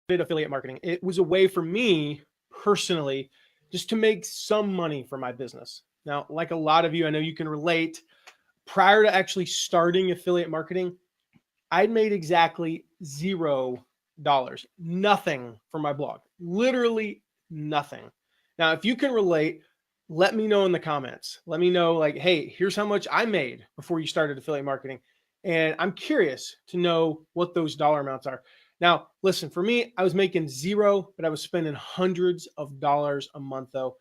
affiliate marketing. It was a way for me personally just to make some money for my business. Now, like a lot of you, I know you can relate. Prior to actually starting affiliate marketing, I'd made exactly $0, nothing from my blog, literally nothing. Now, if you can relate, let me know in the comments. Let me know, like, hey, here's how much I made before you started affiliate marketing. And I'm curious to know what those dollar amounts are. Now, listen, for me, I was making $0, but I was spending hundreds of dollars a month, though.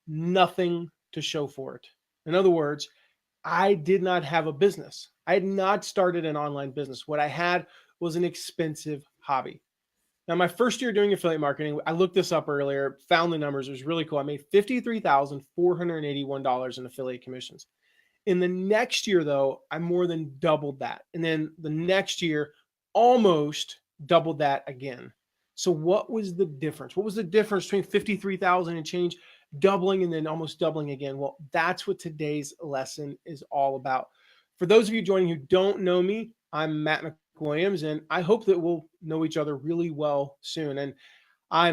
Nothing to show for it. In other words, I did not have a business. I had not started an online business. What I had was an expensive hobby. Now, my first year doing affiliate marketing, I looked this up earlier, found the numbers. It was really cool. I made $53,481 in affiliate commissions. In the next year, though, I more than doubled that. And then the next year, almost doubled that again. So what was the difference? What was the difference between 53,000 and change, doubling and then almost doubling again? Well, that's what today's lesson is all about. For those of you joining who don't know me, I'm Matt McWilliams, and I hope that we'll know each other really well soon. And I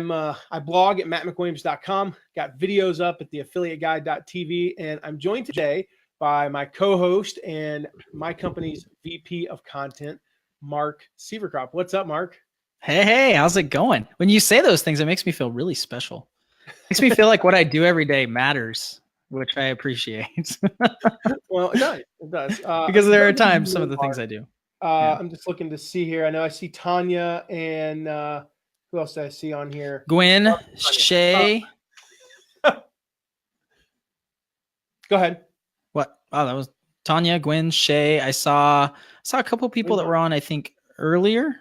blog at mattmcwilliams.com, got videos up at theaffiliateguide.tv, and I'm joined today by my co-host and my company's VP of content, Mark Sieverkrop. What's up, Mark? Hey, how's it going? When you say those things, it makes me feel really special. It makes me feel like what I do every day matters, which I appreciate. Well, it does. Because there are times some of the things I do. I'm just looking to see here. I know I see Tanya and who else do I see on here? Gwen, Shay. Go ahead. What? Oh, that was Tanya, Gwen, Shay. I saw a couple people that were on, I think, earlier.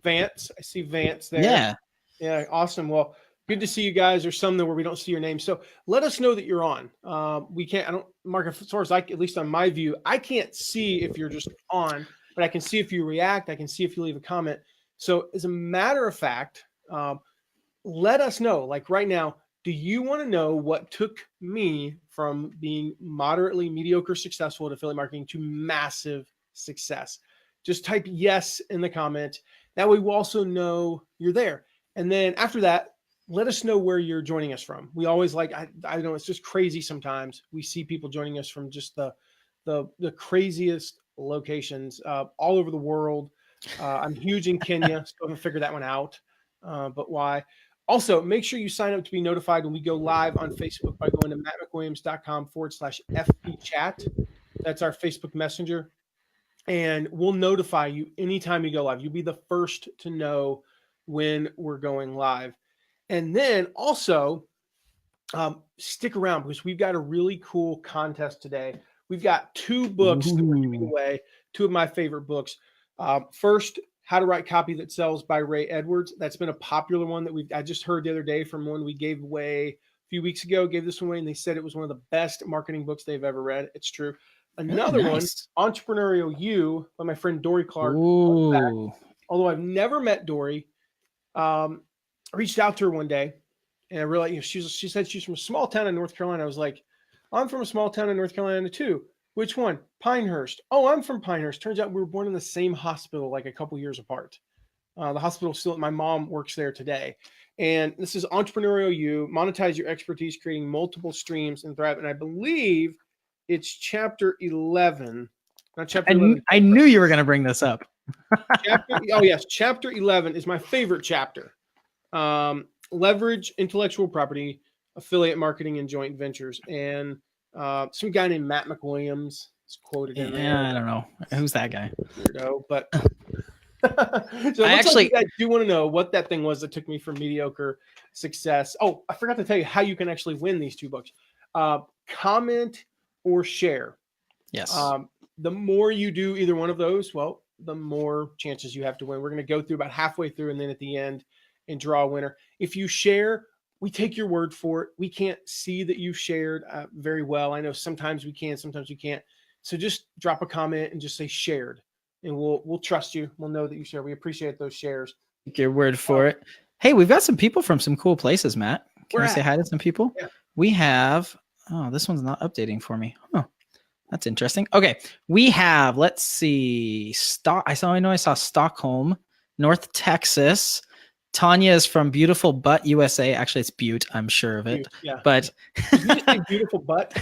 Vance. I see Vance there. Yeah. Awesome. Well, good to see you guys. There's some where we don't see your name. So let us know that you're on. Mark, as far as at least on my view, I can't see if you're just on, but I can see if you react. I can see if you leave a comment. So as a matter of fact, let us know, like right now, do you want to know what took me from being moderately mediocre successful at affiliate marketing to massive success? Just type yes in the comment. That way we'll also know you're there. And then after that, let us know where you're joining us from. We always I know it's just crazy sometimes. We see people joining us from just the craziest locations all over the world. I'm huge in Kenya, still haven't figured that one out, but why? Also, make sure you sign up to be notified when we go live on Facebook by going to mattmcwilliams.com/FB chat. That's our Facebook Messenger. And we'll notify you anytime you go live. You'll be the first to know when we're going live. And then also stick around because we've got a really cool contest today. We've got 2 books that we're giving away, 2 of my favorite books. First, How to Write Copy That Sells by Ray Edwards. That's been a popular one that I just heard the other day from one we gave away a few weeks ago, gave this one away, and they said it was one of the best marketing books they've ever read. It's true. Another one, Entrepreneurial You, by my friend Dory Clark. Although I've never met Dory, I reached out to her one day, and I realized she said she's from a small town in North Carolina. I was like, I'm from a small town in North Carolina too. Which one? Pinehurst. Oh, I'm from Pinehurst. Turns out we were born in the same hospital, like a couple years apart. The hospital still, my mom works there today. And this is Entrepreneurial You, Monetize Your Expertise, Creating Multiple Streams and Thrive. And I believe it's chapter 11. Not chapter 11. I knew you were going to bring this up. Chapter 11 is my favorite chapter. Leverage intellectual property, affiliate marketing, and joint ventures. And some guy named Matt McWilliams is quoted in there. Yeah, I don't know. Who's that guy? Weirdo, but so you guys do want to know what that thing was that took me from mediocre success. Oh, I forgot to tell you how you can actually win these 2 books. Comment or share. Yes. The more you do either one of those, well, the more chances you have to win. We're going to go through about halfway through and then at the end and draw a winner. If you share, we take your word for it. We can't see that you shared very well. I know sometimes we can, sometimes we can't. So just drop a comment and just say shared, and we'll trust you. We'll know that you share. We appreciate those shares. Take your word for it. Hey, we've got some people from some cool places, Matt. Can we say hi to some people? Yeah. We have, this one's not updating for me. Oh, that's interesting. Okay. We have, let's see, I saw Stockholm, North Texas. Tanya is from beautiful Butte, USA. Actually, it's Butte. I'm sure of it. Butte, yeah. But Did you just say beautiful butt?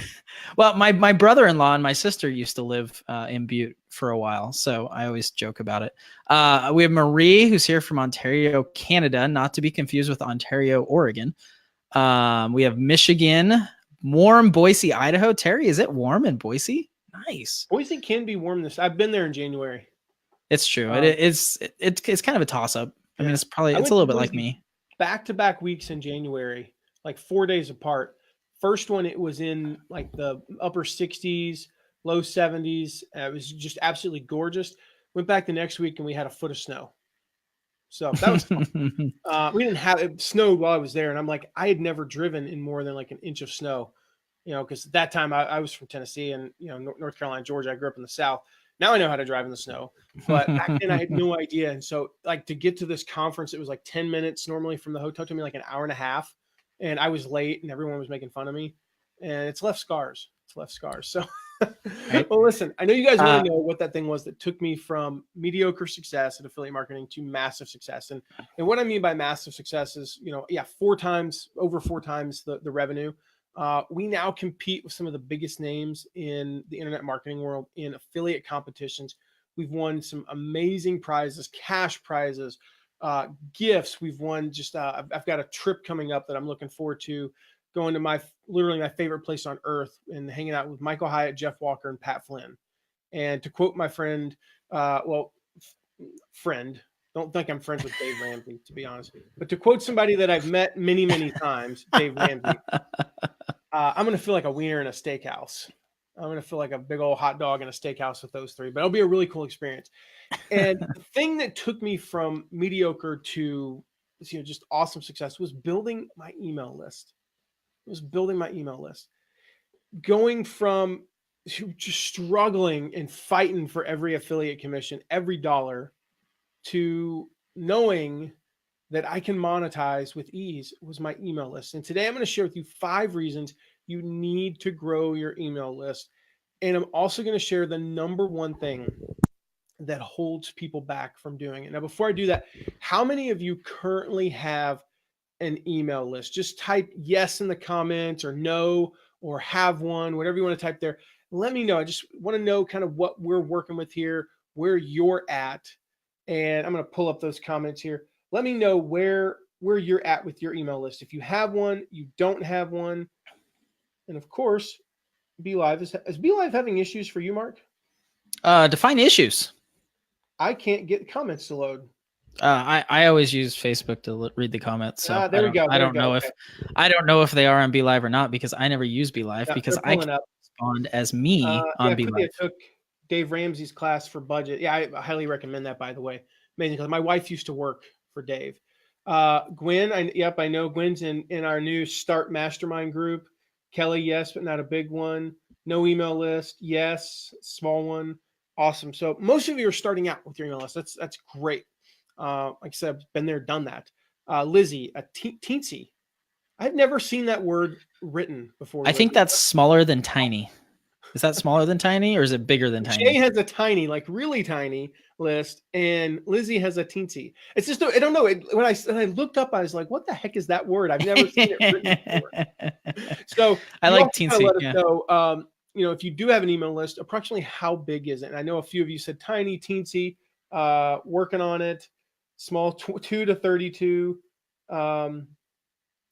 well, my brother-in-law and my sister used to live in Butte for a while, so I always joke about it. We have Marie, who's here from Ontario, Canada, not to be confused with Ontario, Oregon. We have Michigan, warm Boise, Idaho. Terry, is it warm in Boise? Nice. Boise can be warm I've been there in January. It's true. It's kind of a toss-up. I mean, it's a little bit like me. Back-to-back weeks in January, like 4 days apart. First one, it was in like the upper 60s, low 70s. It was just absolutely gorgeous. Went back the next week and we had a foot of snow. So that was fun. We didn't have it snowed while I was there, and I'm like, I had never driven in more than like an inch of snow, because at that time I was from Tennessee and North Carolina, Georgia. I grew up in the South. Now I know how to drive in the snow, but back then I had no idea. And so, like, to get to this conference, it was like 10 minutes normally from the hotel. It took me like an hour and a half, and I was late, and everyone was making fun of me, and it's left scars. So, well, listen, I know you guys want to know what that thing was that took me from mediocre success at affiliate marketing to massive success. And what I mean by massive success is, over four times the revenue. We now compete with some of the biggest names in the internet marketing world in affiliate competitions. We've won some amazing prizes, cash prizes, gifts. We've won I've got a trip coming up that I'm looking forward to, going to literally my favorite place on earth and hanging out with Michael Hyatt, Jeff Walker, and Pat Flynn. And to quote my friend, don't think I'm friends with Dave Ramsey, to be honest, but to quote somebody that I've met many, many times, Dave Ramsey, I'm going to feel like a wiener in a steakhouse. I'm going to feel like a big old hot dog in a steakhouse with those three, but it'll be a really cool experience. And the thing that took me from mediocre to, just awesome success was building my email list. Going from just struggling and fighting for every affiliate commission, every dollar, to knowing that I can monetize with ease was my email list. And today I'm going to share with you 5 reasons you need to grow your email list. And I'm also going to share the number one thing that holds people back from doing it. Now, before I do that, how many of you currently have an email list? Just type yes in the comments, or no, or have one, whatever you want to type there. Let me know. I just want to know kind of what we're working with here, where you're at. And I'm going to pull up those comments here. Let me know where you're at with your email list. If you have one, you don't have one. And of course, BeLive is BeLive having issues for you, Mark? Define issues. I can't get comments to load. I always use Facebook to read the comments. So there we go. I don't know if they are on BeLive or not, because I never use BeLive because I can respond as me on BeLive. I took Dave Ramsey's class for budget. Yeah, I highly recommend that, by the way. Amazing, because my wife used to work for Dave. Gwen, I know Gwen's in our new Start Mastermind group. Kelly, yes, but not a big one. No email list, yes, small one. Awesome. So most of you are starting out with your email list. That's great. Like I said, I've been there, done that. Lizzie, a teensy. I've never seen that word written before. I think that's smaller than tiny. Is that smaller than tiny, or is it bigger than tiny? Jay has a tiny, like really tiny list, and Lizzie has a teensy. It's just, I don't know. When I looked up, I was like, what the heck is that word? I've never seen it written before. So I like teensy. Let us know, if you do have an email list, approximately how big is it? And I know a few of you said tiny, teensy, working on it, small, 2 to 32.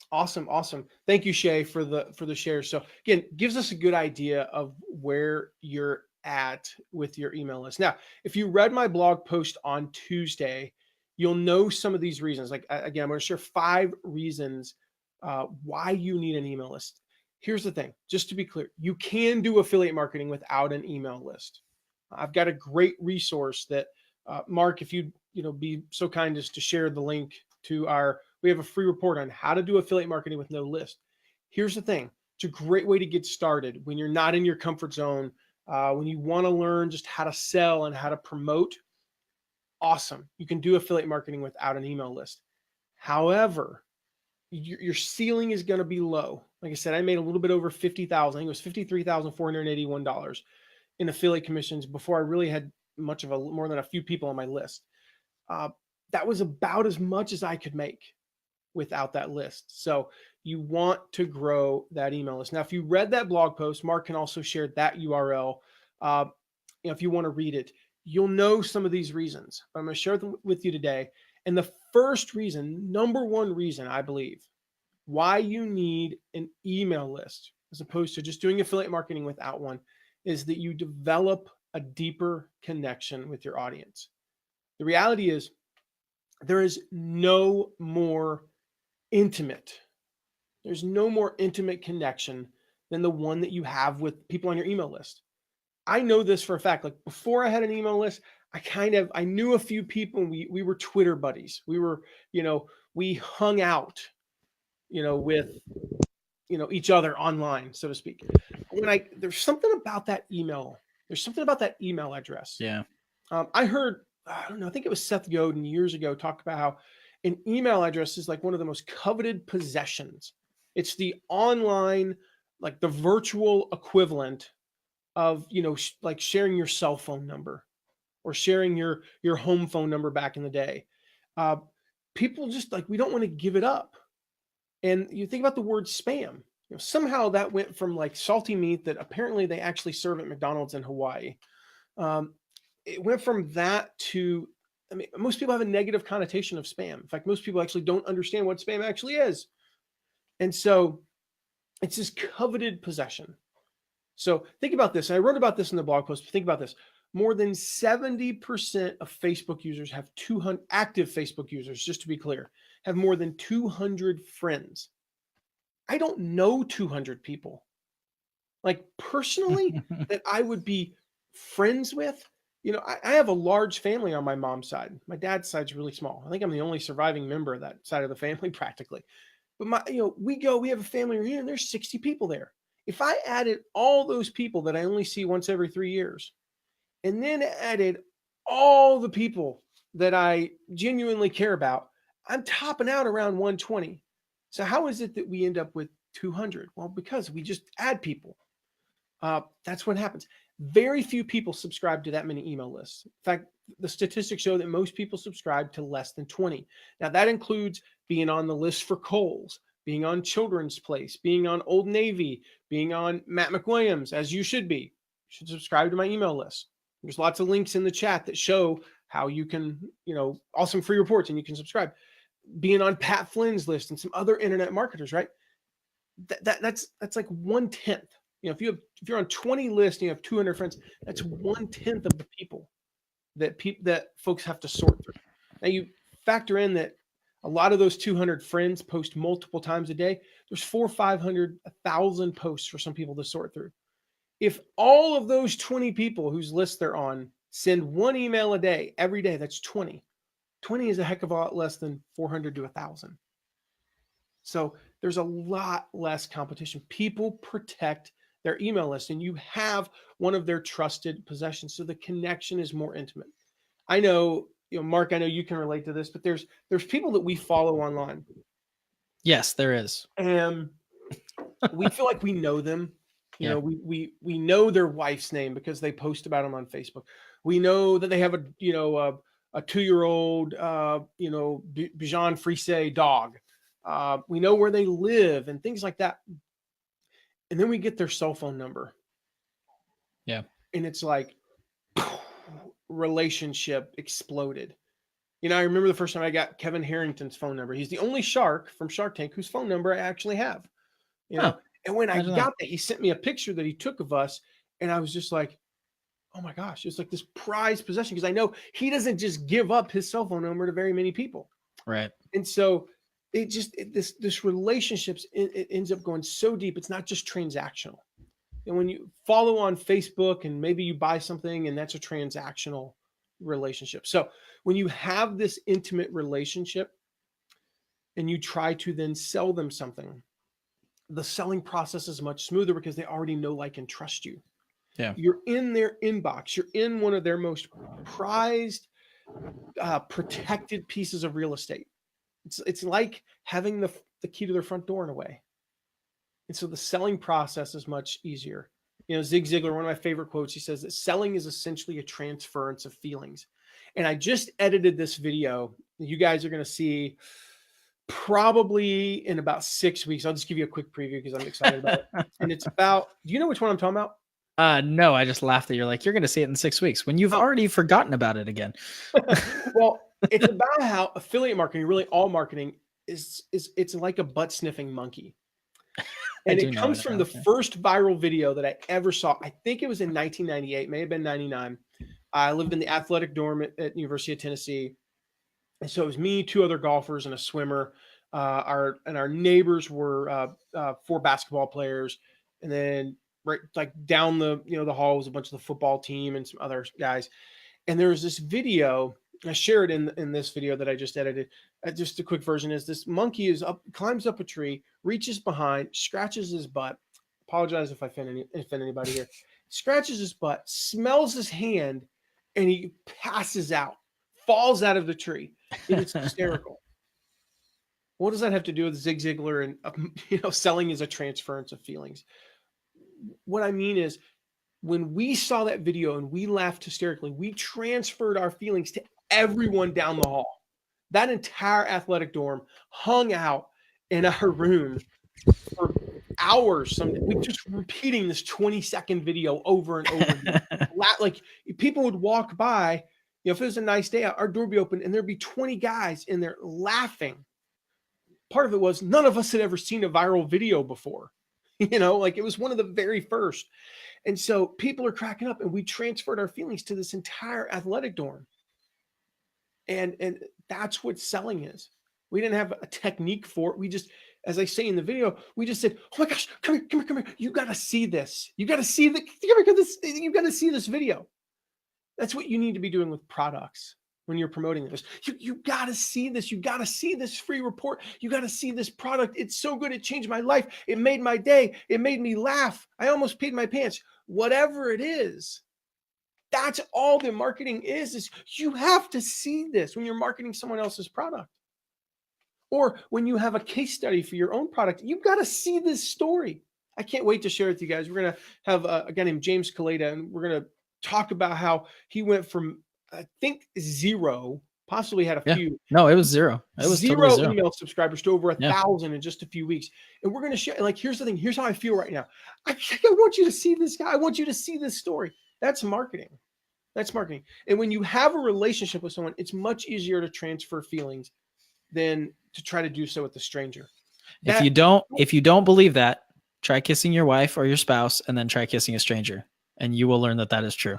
Awesome. Thank you, Shay, for the share. So again, gives us a good idea of where you're at with your email list. Now, if you read my blog post on Tuesday, you'll know some of these reasons. Like, again, I'm going to share 5 reasons why you need an email list. Here's the thing, just to be clear, you can do affiliate marketing without an email list. I've got a great resource that Mark, if you'd be so kind as to share the link to we have a free report on how to do affiliate marketing with no list. Here's the thing. It's a great way to get started when you're not in your comfort zone, when you want to learn just how to sell and how to promote. Awesome. You can do affiliate marketing without an email list. However, your ceiling is going to be low. Like I said, I made a little bit over $50,000. I think it was $53,481 in affiliate commissions before I really had more than a few people on my list. that was about as much as I could make without that list. So you want to grow that email list. Now, if you read that blog post, Mark can also share that URL. If you want to read it, you'll know some of these reasons. I'm going to share them with you today. And the first reason, number one reason, I believe, why you need an email list as opposed to just doing affiliate marketing without one, is that you develop a deeper connection with your audience. The reality is there is no more intimate. There's no more intimate connection than the one that you have with people on your email list. I know this for a fact. Like before I had an email list, I knew a few people, and we were Twitter buddies. We were, we hung out, with, each other online, so to speak. There's something about that email. There's something about that email address. Yeah. I heard, I don't know, I think it was Seth Godin years ago talk about how an email address is like one of the most coveted possessions. It's the online, like the virtual equivalent of, like sharing your cell phone number or sharing your home phone number back in the day. People just like, we don't want to give it up. And you think about the word spam, somehow that went from like salty meat that apparently they actually serve at McDonald's in Hawaii. It went from that to, most people have a negative connotation of spam. In fact, most people actually don't understand what spam actually is. And so it's this coveted possession. So think about this. And I wrote about this in the blog post. Think about this. More than 70% of Facebook users have 200 active Facebook users, just to be clear, have more than 200 friends. I don't know 200 people, like personally, that I would be friends with. I have a large family on my mom's side. My dad's side's really small. I think I'm the only surviving member of that side of the family practically. But we have a family reunion, and there's 60 people there. If I added all those people that I only see once every 3 years, and then added all the people that I genuinely care about, I'm topping out around 120. So how is it that we end up with 200? Well, because we just add people. That's what happens. Very few people subscribe to that many email lists. In fact, the statistics show that most people subscribe to less than 20. Now, that includes being on the list for Kohl's, being on Children's Place, being on Old Navy, being on Matt McWilliams, as you should be. You should subscribe to my email list. There's lots of links in the chat that show how you can, awesome free reports, and you can subscribe. Being on Pat Flynn's list and some other internet marketers, right? That's like 1/10. If you're on 20 lists and you have 200 friends, that's 1/10 of the people that folks have to sort through. Now you factor in that a lot of those 200 friends post multiple times a day. There's 400, 500, 1,000 posts for some people to sort through. If all of those 20 people whose list they're on send one email a day, every day, that's 20. 20 is a heck of a lot less than 400 to 1,000. So there's a lot less competition. People protect their email list, and you have one of their trusted possessions. So the connection is more intimate. I know, Mark, I know you can relate to this, but there's people that we follow online. Yes, there is. And we feel like we know them. We know their wife's name because they post about them on Facebook. We know that they have a 2-year-old, Bichon Frise dog. We know where they live and things like that. And then we get their cell phone number. Yeah. And it's like relationship exploded. I remember the first time I got Kevin Harrington's phone number. He's the only shark from Shark Tank whose phone number I actually have. And when I got that, he sent me a picture that he took of us. And I was just like, oh my gosh, it's like this prized possession, because I know he doesn't just give up his cell phone number to very many people. Right. And so this relationships, it ends up going so deep. It's not just transactional. And when you follow on Facebook and maybe you buy something, and that's a transactional relationship. So when you have this intimate relationship and you try to then sell them something, the selling process is much smoother because they already know, like, and trust you. Yeah. You're in their inbox. You're in one of their most prized, protected pieces of real estate. It's like having the key to their front door in a way. And so the selling process is much easier. Zig Ziglar, one of my favorite quotes, he says that selling is essentially a transference of feelings. And I just edited this video. You guys are going to see probably in about 6 weeks. I'll just give you a quick preview because I'm excited about it. And it's about, do you know which one I'm talking about? No, I just laughed that you're like, you're going to see it in 6 weeks when you've already forgotten about it again. Well, it's about how affiliate marketing, really all marketing, is it's like a butt sniffing monkey. And it comes from the first viral video that I ever saw. I think it was in 1998, may have been 99. I lived in the athletic dorm at University of Tennessee. And so it was me, 2 other golfers, and a swimmer. Our neighbors were 4 basketball players, and then right like down the the hall was a bunch of the football team and some other guys. And there was this video. I shared in this video that I just edited. Just a quick version is this monkey climbs up a tree, reaches behind, scratches his butt. Apologize if I offend anybody here. Scratches his butt, smells his hand, and he passes out, falls out of the tree. It's hysterical. What does that have to do with Zig Ziglar and selling is a transference of feelings? What I mean is, when we saw that video and we laughed hysterically, we transferred our feelings to everyone down the hall. That entire athletic dorm hung out in our room for hours. We just repeating this 20-second video over and over again. Like people would walk by, if it was a nice day out, our door would be open and there'd be 20 guys in there laughing. Part of it was none of us had ever seen a viral video before. Like it was one of the very first. And so people are cracking up, and we transferred our feelings to this entire athletic dorm. And that's what selling is. We didn't have a technique for it. We just, as I say in the video, we just said, "Oh my gosh, come here. You got to see this. You got to see you got to see this video." That's what you need to be doing with products when you're promoting this. You got to see this. You got to see this free report. You got to see this product. It's so good. It changed my life. It made my day. It made me laugh. I almost peed my pants. Whatever it is, that's all the marketing is you have to see this when you're marketing someone else's product. Or when you have a case study for your own product, you've got to see this story. I can't wait to share it with you guys. We're going to have a guy named James Kaleda, and we're going to talk about how he went from, I think, 0, possibly had a few. No, it was 0. It was zero totally 0 email subscribers to over 1,000 in just a few weeks. And we're going to share, like, here's the thing. Here's how I feel right now. I want you to see this guy. I want you to see this story. That's marketing. That's marketing. And when you have a relationship with someone, it's much easier to transfer feelings than to try to do so with a stranger. If you don't believe that, try kissing your wife or your spouse and then try kissing a stranger, and you will learn that that is true.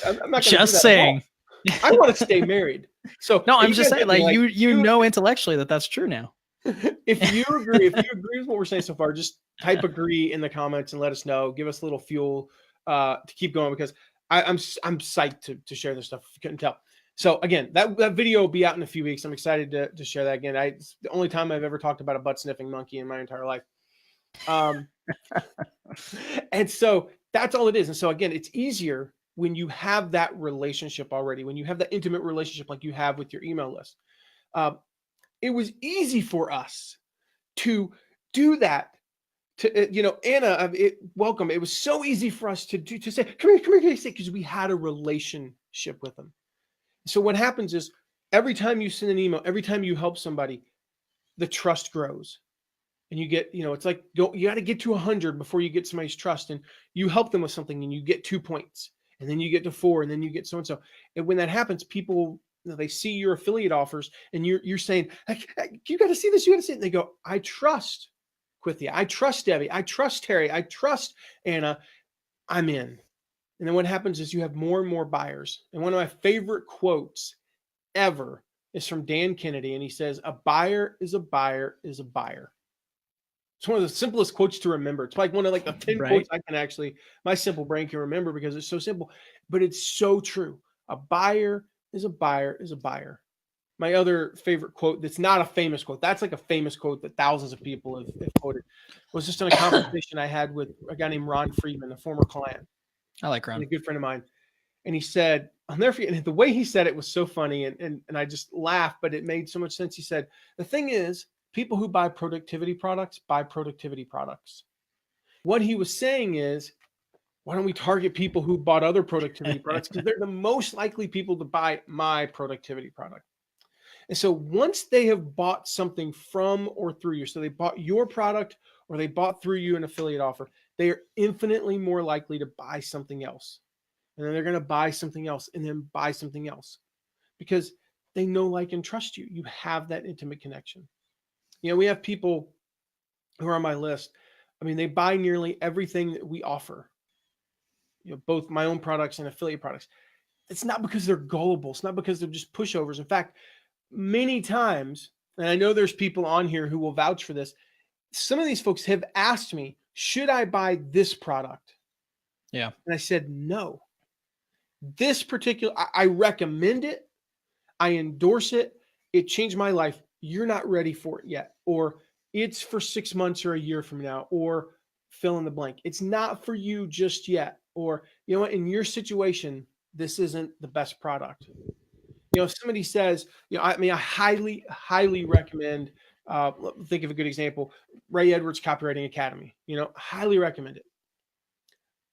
I'm not just saying. I want to stay married. So no, I'm just saying, like you know intellectually that that's true now. If you agree with what we're saying so far, just type agree in the comments and let us know. Give us a little fuel to keep going, because I'm psyched to share this stuff. If you couldn't tell. So again, that video will be out in a few weeks. I'm excited to share that again. It's the only time I've ever talked about a butt sniffing monkey in my entire life. And so that's all it is. And so again, it's easier when you have that relationship already, when you have that intimate relationship like you have with your email list. It was easy for us to do that. Anna, welcome. It was so easy for us to say, come here, because we had a relationship with them. So what happens is every time you send an email, every time you help somebody, the trust grows. And you get, it's like, you got to get to 100 before you get somebody's trust. And you help them with something and you get 2 points, and then you get to 4, and then you get so-and-so. And when that happens, people, they see your affiliate offers and you're saying, you got to see this, you got to see it. And they go, I trust Quithia. I trust Debbie. I trust Terry. I trust Anna. I'm in. And then what happens is you have more and more buyers. And one of my favorite quotes ever is from Dan Kennedy. And he says, a buyer is a buyer is a buyer. It's one of the simplest quotes to remember. It's like one of the 10 quotes I can my simple brain can remember, because it's so simple, but it's so true. A buyer is a buyer is a buyer. My other favorite quote, that's not a famous quote, that's like a famous quote that thousands of people have quoted, was just in a conversation I had with a guy named Ron Friedman, a former client. I like Ron. A good friend of mine. And he said, I'll never forget, and the way he said it was so funny, and I just laughed, but it made so much sense. He said, the thing is, people who buy productivity products buy productivity products. What he was saying is, why don't we target people who bought other productivity products? Because they're the most likely people to buy my productivity product. And so once they have bought something from or through you, so they bought your product or they bought through you an affiliate offer, they are infinitely more likely to buy something else. And then they're going to buy something else and then buy something else because they know, like, and trust you. You have that intimate connection. We have people who are on my list. I mean, they buy nearly everything that we offer, both my own products and affiliate products. It's not because they're gullible. It's not because they're just pushovers. In fact, many times, and I know there's people on here who will vouch for this, some of these folks have asked me, should I buy this product? Yeah. And I said, no. This particular, I recommend it. I endorse it. It changed my life. You're not ready for it yet. Or it's for 6 months or a year from now, or fill in the blank. It's not for you just yet. Or, in your situation, this isn't the best product. If somebody says, I highly, highly recommend, think of a good example, Ray Edwards Copywriting Academy, highly recommend it.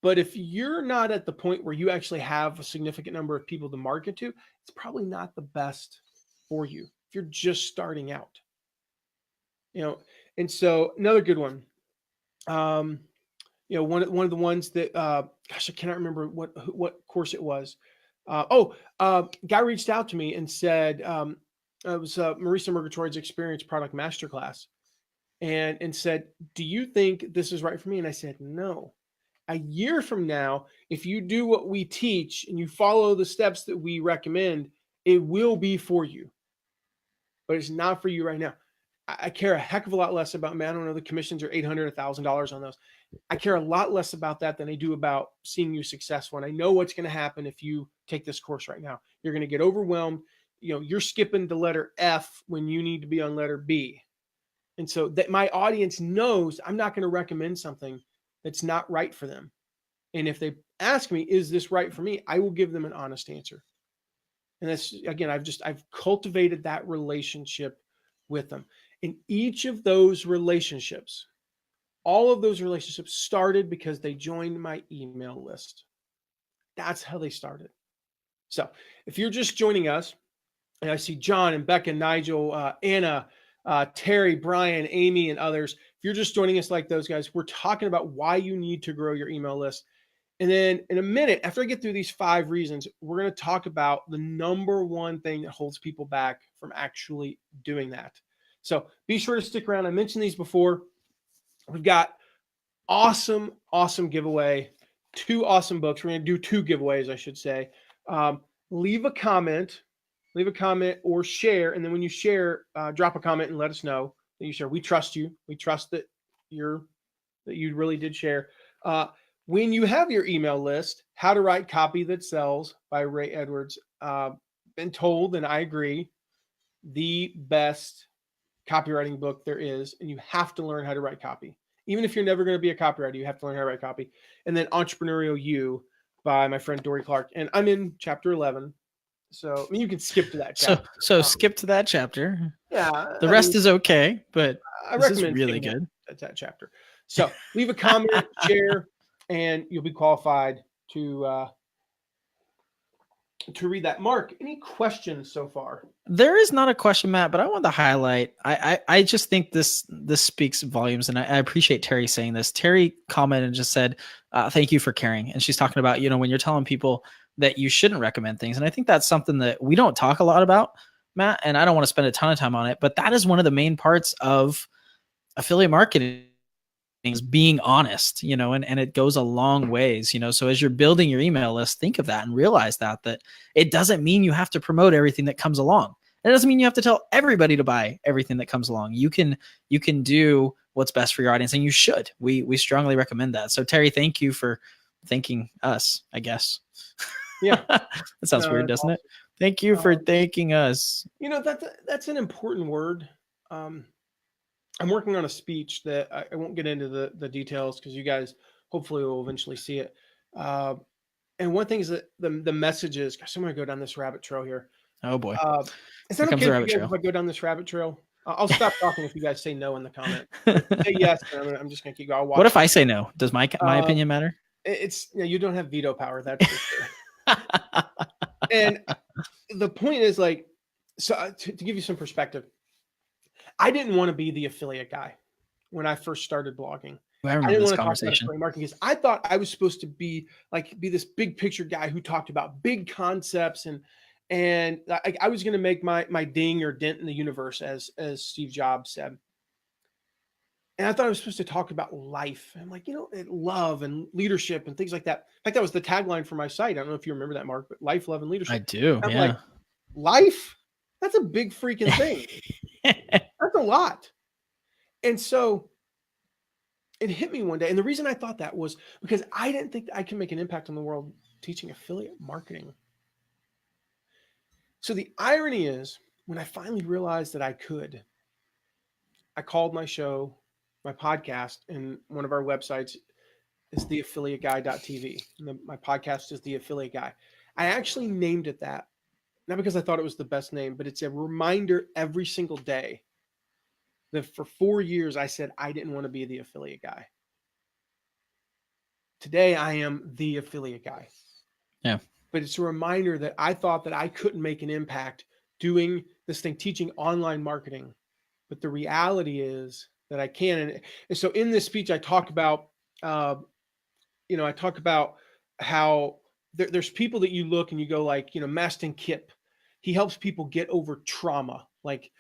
But if you're not at the point where you actually have a significant number of people to market to, it's probably not the best for you if you're just starting out. And so another good one, one of the ones that, gosh, I cannot remember what course it was. Guy reached out to me and said, it was Marisa Murgatroyd's Experience Product Masterclass, and said, do you think this is right for me? And I said, no. A year from now, if you do what we teach and you follow the steps that we recommend, it will be for you. But it's not for you right now. I care a heck of a lot less about, I don't know, the commissions are $800, $1,000 on those. I care a lot less about that than I do about seeing you successful. And I know what's going to happen if you take this course right now. You're going to get overwhelmed. You're skipping the letter F when you need to be on letter B. And so that my audience knows I'm not going to recommend something that's not right for them. And if they ask me, is this right for me? I will give them an honest answer. And that's, again, I've cultivated that relationship with them. In each of those relationships, all of those relationships started because they joined my email list. That's how they started. So if you're just joining us, and I see John and Becca, Nigel, Anna, Terry, Brian, Amy, and others, if you're just joining us like those guys, we're talking about why you need to grow your email list. And then in a minute, after I get through these 5 reasons, we're going to talk about the number one thing that holds people back from actually doing that. So be sure to stick around. I mentioned these before. We've got awesome giveaway, 2 awesome books. We're going to do 2 giveaways, I should say. Leave a comment or share. And then when you share, drop a comment and let us know that you share. We trust you. We trust that you really did share. When you have your email list, How to Write Copy That Sells by Ray Edwards, been told, and I agree, the best copywriting book there is, and you have to learn how to write copy. Even if you're never going to be a copywriter, you have to learn how to write copy. And then Entrepreneurial You by my friend Dory Clark. And I'm in chapter 11. So, you can skip to that chapter. So skip to that chapter. Yeah. The rest is okay, but I this recommend is really good. That chapter. So leave a comment, share, and you'll be qualified to read that. Mark, any questions so far? There is not a question, Matt, but I want to highlight. I just think this speaks volumes, and I appreciate Terry saying this. Terry commented and just said, "Thank you for caring." And she's talking about, when you're telling people that you shouldn't recommend things, and I think that's something that we don't talk a lot about, Matt. And I don't want to spend a ton of time on it, but that is one of the main parts of affiliate marketing. Is being honest, and it goes a long ways, so as you're building your email list, think of that and realize that it doesn't mean you have to promote everything that comes along. It doesn't mean you have to tell everybody to buy everything that comes along. You can do what's best for your audience, and you should. We strongly recommend that. So Terry, thank you for thanking us, I guess. Yeah. That sounds weird, doesn't it? Thank you for thanking us. That's an important word. I'm working on a speech that I won't get into the details because you guys hopefully will eventually see it. And one thing is that the messages, gosh, I'm going to go down this rabbit trail here. Oh boy. Is that okay if I go down this rabbit trail? I'll stop talking if you guys say no in the comment. Say yes, and I'm just going to keep going. What if I say no? Does my opinion matter? It's, you don't have veto power. That's for sure. And the point is, like, so to give you some perspective, I didn't want to be the affiliate guy when I first started blogging. I I remember didn't this want to talk about conversation. affiliate marketing because I thought I was supposed to be this big picture guy who talked about big concepts, and I was going to make my ding or dent in the universe, as Steve Jobs said. And I thought I was supposed to talk about life and, like, love and leadership and things like that. In fact, that was the tagline for my site. I don't know if you remember that, Mark, but life, love, and leadership. I do. I'm Yeah. like, life? That's a big freaking thing. That's a lot. And so it hit me one day. And the reason I thought that was because I didn't think that I can make an impact on the world teaching affiliate marketing. So the irony is, when I finally realized that I could, I called my show, my podcast, and one of our websites is theaffiliateguy.tv. And my podcast is The Affiliate Guy. I actually named it that, not because I thought it was the best name, but it's a reminder every single day that for 4 years I said I didn't want to be the affiliate guy. Today I am the affiliate guy. Yeah. But it's a reminder that I thought that I couldn't make an impact doing this thing, teaching online marketing. But the reality is that I can. And so in this speech, I talk about, I talk about how there's people that you look and you go, like, Mastin Kipp, he helps people get over trauma. Like,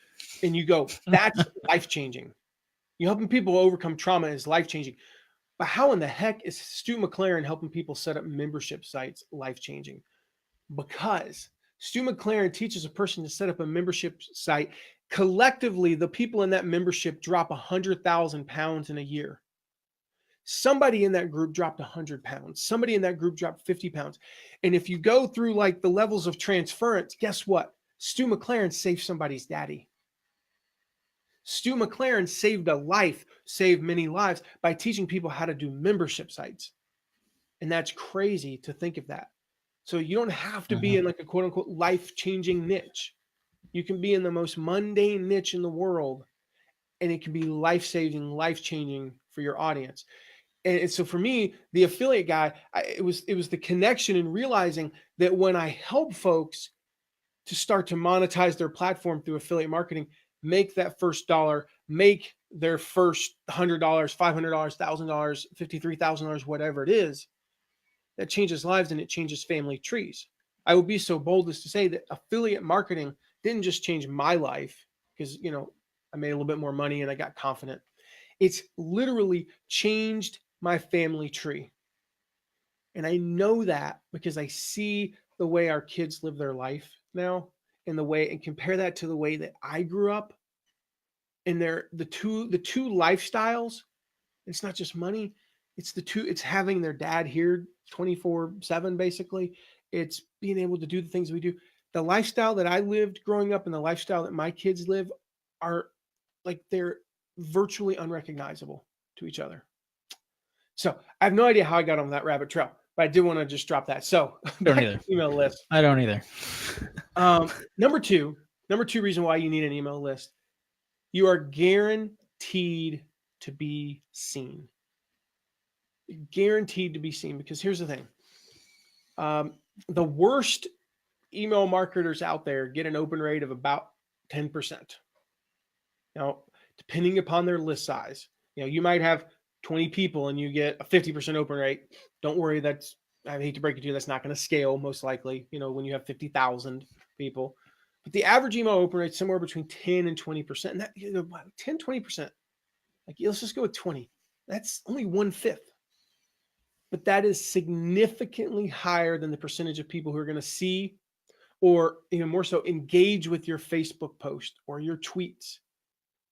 and you go, that's life-changing. You helping people overcome trauma is life-changing. But how in the heck is Stu McLaren helping people set up membership sites life-changing? Because Stu McLaren teaches a person to set up a membership site. Collectively, the people in that membership drop 100,000 pounds in a year. Somebody in that group dropped 100 pounds. Somebody in that group dropped 50 pounds. And if you go through, like, the levels of transference, guess what? Stu McLaren saved somebody's daddy. Stu McLaren saved a life, saved many lives by teaching people how to do membership sites. And that's crazy to think of that. So you don't have to be in, like, a quote unquote life-changing niche. You can be in the most mundane niche in the world, and it can be life-saving, life-changing for your audience. And so for me, the affiliate guy, it was the connection and realizing that when I help folks to start to monetize their platform through affiliate marketing, make that first dollar, make their first $100, $500, $1,000, $53,000, whatever it is, that changes lives and it changes family trees. I would be so bold as to say that affiliate marketing didn't just change my life because, I made a little bit more money and I got confident. It's literally changed my family tree. And I know that because I see the way our kids live their life now, and compare that to the way that I grew up. And the two lifestyles. It's not just money. It's having their dad here 24/7, basically. It's being able to do the things we do. The lifestyle that I lived growing up and the lifestyle that my kids live are, like, they're virtually unrecognizable to each other. So I have no idea how I got on that rabbit trail, but I did want to just drop that. So Don't either. email list. I don't either. Number two reason why you need an email list. You are guaranteed to be seen. Guaranteed to be seen, because here's the thing. The worst email marketers out there get an open rate of about 10%. Now, depending upon their list size, you might have 20 people and you get a 50% open rate. Don't worry, I hate to break it to you, that's not going to scale most likely, when you have 50,000 people. But the average email open rate is somewhere between 10 and 20%. And that 10, 20%, like, let's just go with 20. That's only 1/5. But that is significantly higher than the percentage of people who are going to see, or even more so, engage with your Facebook post or your tweets.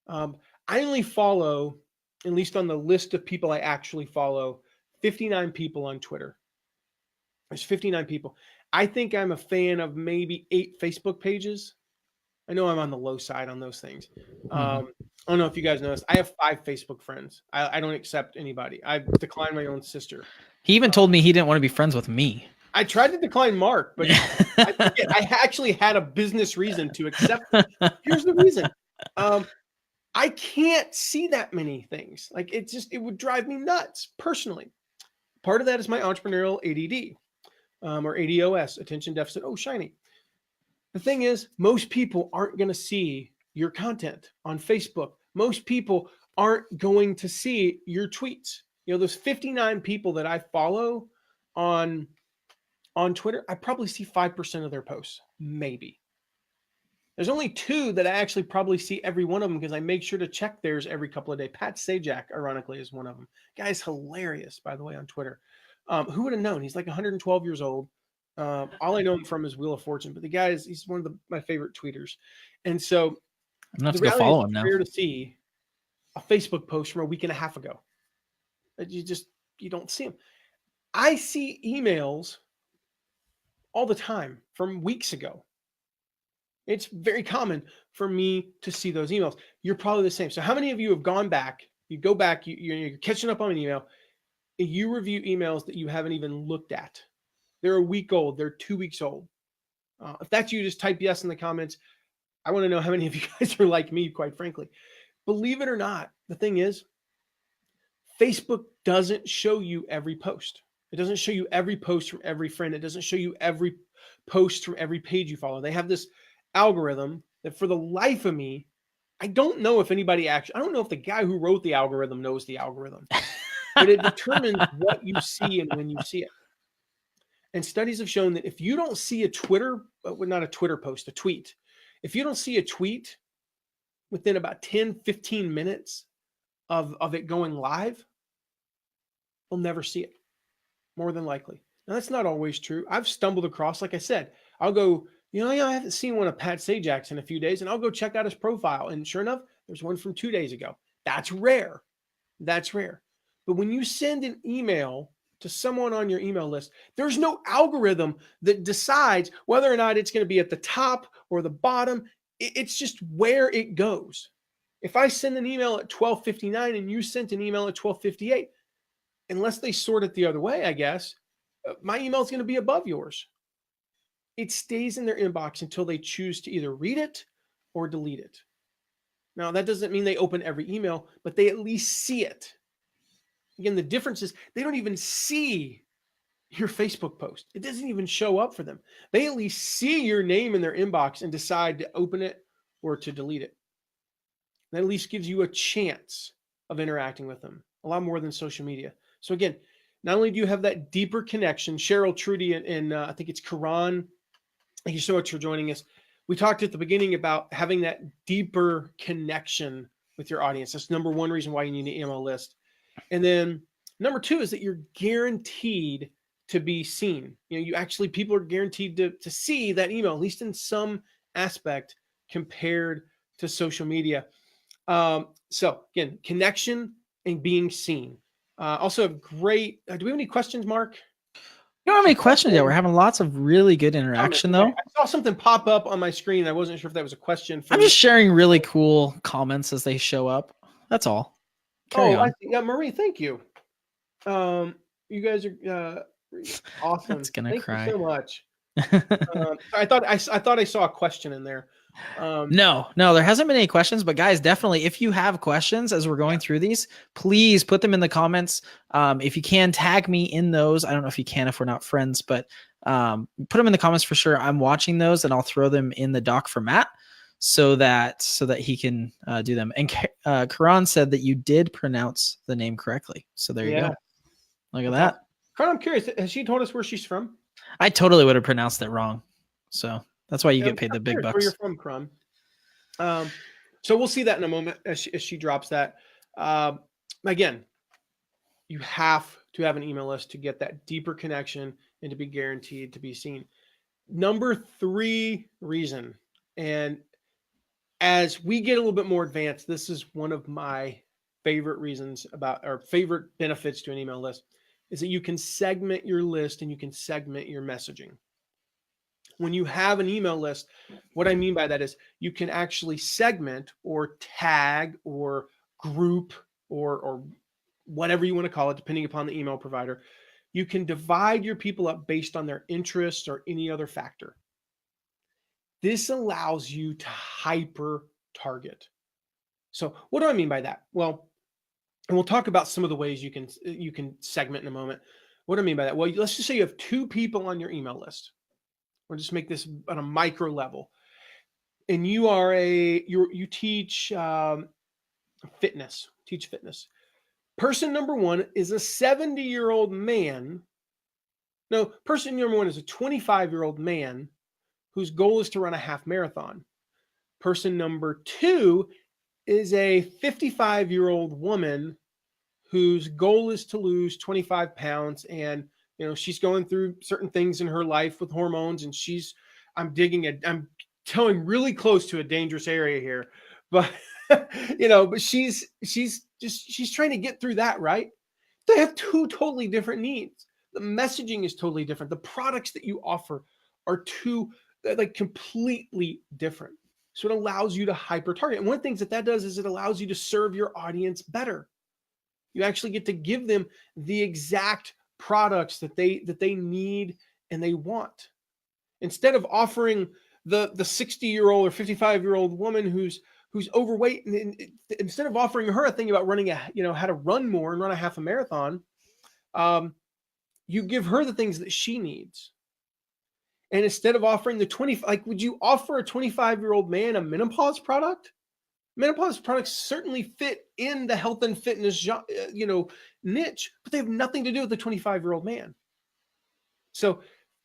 I only follow, at least on the list of people I actually follow, 59 people on Twitter. There's 59 people. I think I'm a fan of maybe 8 Facebook pages. I know I'm on the low side on those things. I don't know if you guys noticed. I have 5 Facebook friends. I don't accept anybody. I've declined my own sister. He even told me he didn't want to be friends with me. I tried to decline Mark, but I actually had a business reason to accept him. Here's the reason. I can't see that many things. Like, it would drive me nuts personally. Part of that is my entrepreneurial ADD, or ADOS, attention deficit. Oh, shiny. The thing is, most people aren't going to see your content on Facebook. Most people aren't going to see your tweets. You know, those 59 people that I follow on Twitter, I probably see 5% of their posts, maybe. There's only 2 that I actually probably see every one of them because I make sure to check theirs every couple of days. Pat Sajak, ironically, is one of them. Guy's hilarious, by the way, on Twitter. Who would have known? He's like 112 years old. All I know him from is Wheel of Fortune, but the guy he's one of my favorite tweeters. And so I'm gonna have the to go reality follow is him now. it's rare to see a Facebook post from a week and a half ago. You don't see them. I see emails all the time from weeks ago. It's very common for me to see those emails. You're probably the same. So how many of you have gone back? You go back, you're catching up on an email, and you review emails that you haven't even looked at. They're a week old. They're 2 weeks old. If that's you, just type yes in the comments. I want to know how many of you guys are like me, quite frankly. Believe it or not, the thing is, Facebook doesn't show you every post. It doesn't show you every post from every friend. It doesn't show you every post from every page you follow. They have this algorithm that, for the life of me, I don't know if anybody I don't know if the guy who wrote the algorithm knows the algorithm, but it determines what you see and when you see it. And studies have shown that if you don't see a not a Twitter post, a tweet, if you don't see a tweet within about 10, 15 minutes of it going live, you'll never see it, more than likely. Now, that's not always true. I've stumbled across, like I said, I'll go, I haven't seen one of Pat Sajak's in a few days, and I'll go check out his profile. And sure enough, there's one from 2 days ago. That's rare. That's rare. But when you send an email to someone on your email list, there's no algorithm that decides whether or not it's going to be at the top or the bottom. It's just where it goes. If I send an email at 12:59 and you sent an email at 12:58, unless they sort it the other way, I guess, my email is going to be above yours. It stays in their inbox until they choose to either read it or delete it. Now, that doesn't mean they open every email, but they at least see it. Again, the difference is they don't even see your Facebook post. It doesn't even show up for them. They at least see your name in their inbox and decide to open it or to delete it. That at least gives you a chance of interacting with them, a lot more than social media. So again, not only do you have that deeper connection, Cheryl, Trudy, and I think it's Karan, thank you so much for joining us. We talked at the beginning about having that deeper connection with your audience. That's number one reason why you need an email list. And then number 2 is that you're guaranteed to be seen. People are guaranteed to see that email, at least in some aspect, compared to social media. So again, connection and being seen. Also a great, do we have any questions, Mark? We don't have any questions yet. We're having lots of really good interaction, though. I saw something pop up on my screen. I wasn't sure if that was a question. I'm just sharing really cool comments as they show up. That's all. Carry on. Yeah, Marie, thank you. You guys are awesome. That's gonna thank cry. you so much. I thought I saw a question in there. No, there hasn't been any questions, but guys, definitely, if you have questions as we're going through these, please put them in the comments. If you can, tag me in those. I don't know if you can if we're not friends, but put them in the comments for sure. I'm watching those and I'll throw them in the doc for Matt so that he can do them. And Karan said that you did pronounce the name correctly. So there you go. Look at that. Karan, I'm curious, has she told us where she's from? I totally would have pronounced it wrong. So that's why you get paid the big bucks. Where you're from, Karan. So we'll see that in a moment as she drops that. Again, you have to have an email list to get that deeper connection and to be guaranteed to be seen. Number 3 reason, and as we get a little bit more advanced, this is one of my favorite reasons favorite benefits to an email list, is that you can segment your list and you can segment your messaging. When you have an email list, what I mean by that is you can actually segment or tag or group or whatever you want to call it, depending upon the email provider. You can divide your people up based on their interests or any other factor. This allows you to hyper target. So what do I mean by that? Well, and we'll talk about some of the ways you can segment in a moment. What do I mean by that? Well, let's just say you have 2 people on your email list. We'll just make this on a micro level. And you teach fitness. Person number 1 is a 70-year-old man. No, person number 1 is a 25-year-old man whose goal is to run a half marathon. Person number 2 is a 55-year-old woman whose goal is to lose 25 pounds. And, she's going through certain things in her life with hormones, and I'm towing really close to a dangerous area here, but, but she's trying to get through that, right? They have 2 totally different needs. The messaging is totally different. The products that you offer are completely different. So it allows you to hyper target. And one of the things that does is it allows you to serve your audience better. You actually get to give them the exact products that they need and they want. Instead of offering the 60-year-old or 55-year-old woman who's overweight, and instead of offering her a thing about running how to run more and run a half a marathon, you give her the things that she needs. And instead of offering would you offer a 25-year-old man a menopause product? Menopause products certainly fit in the health and fitness, niche, but they have nothing to do with the 25-year-old man. So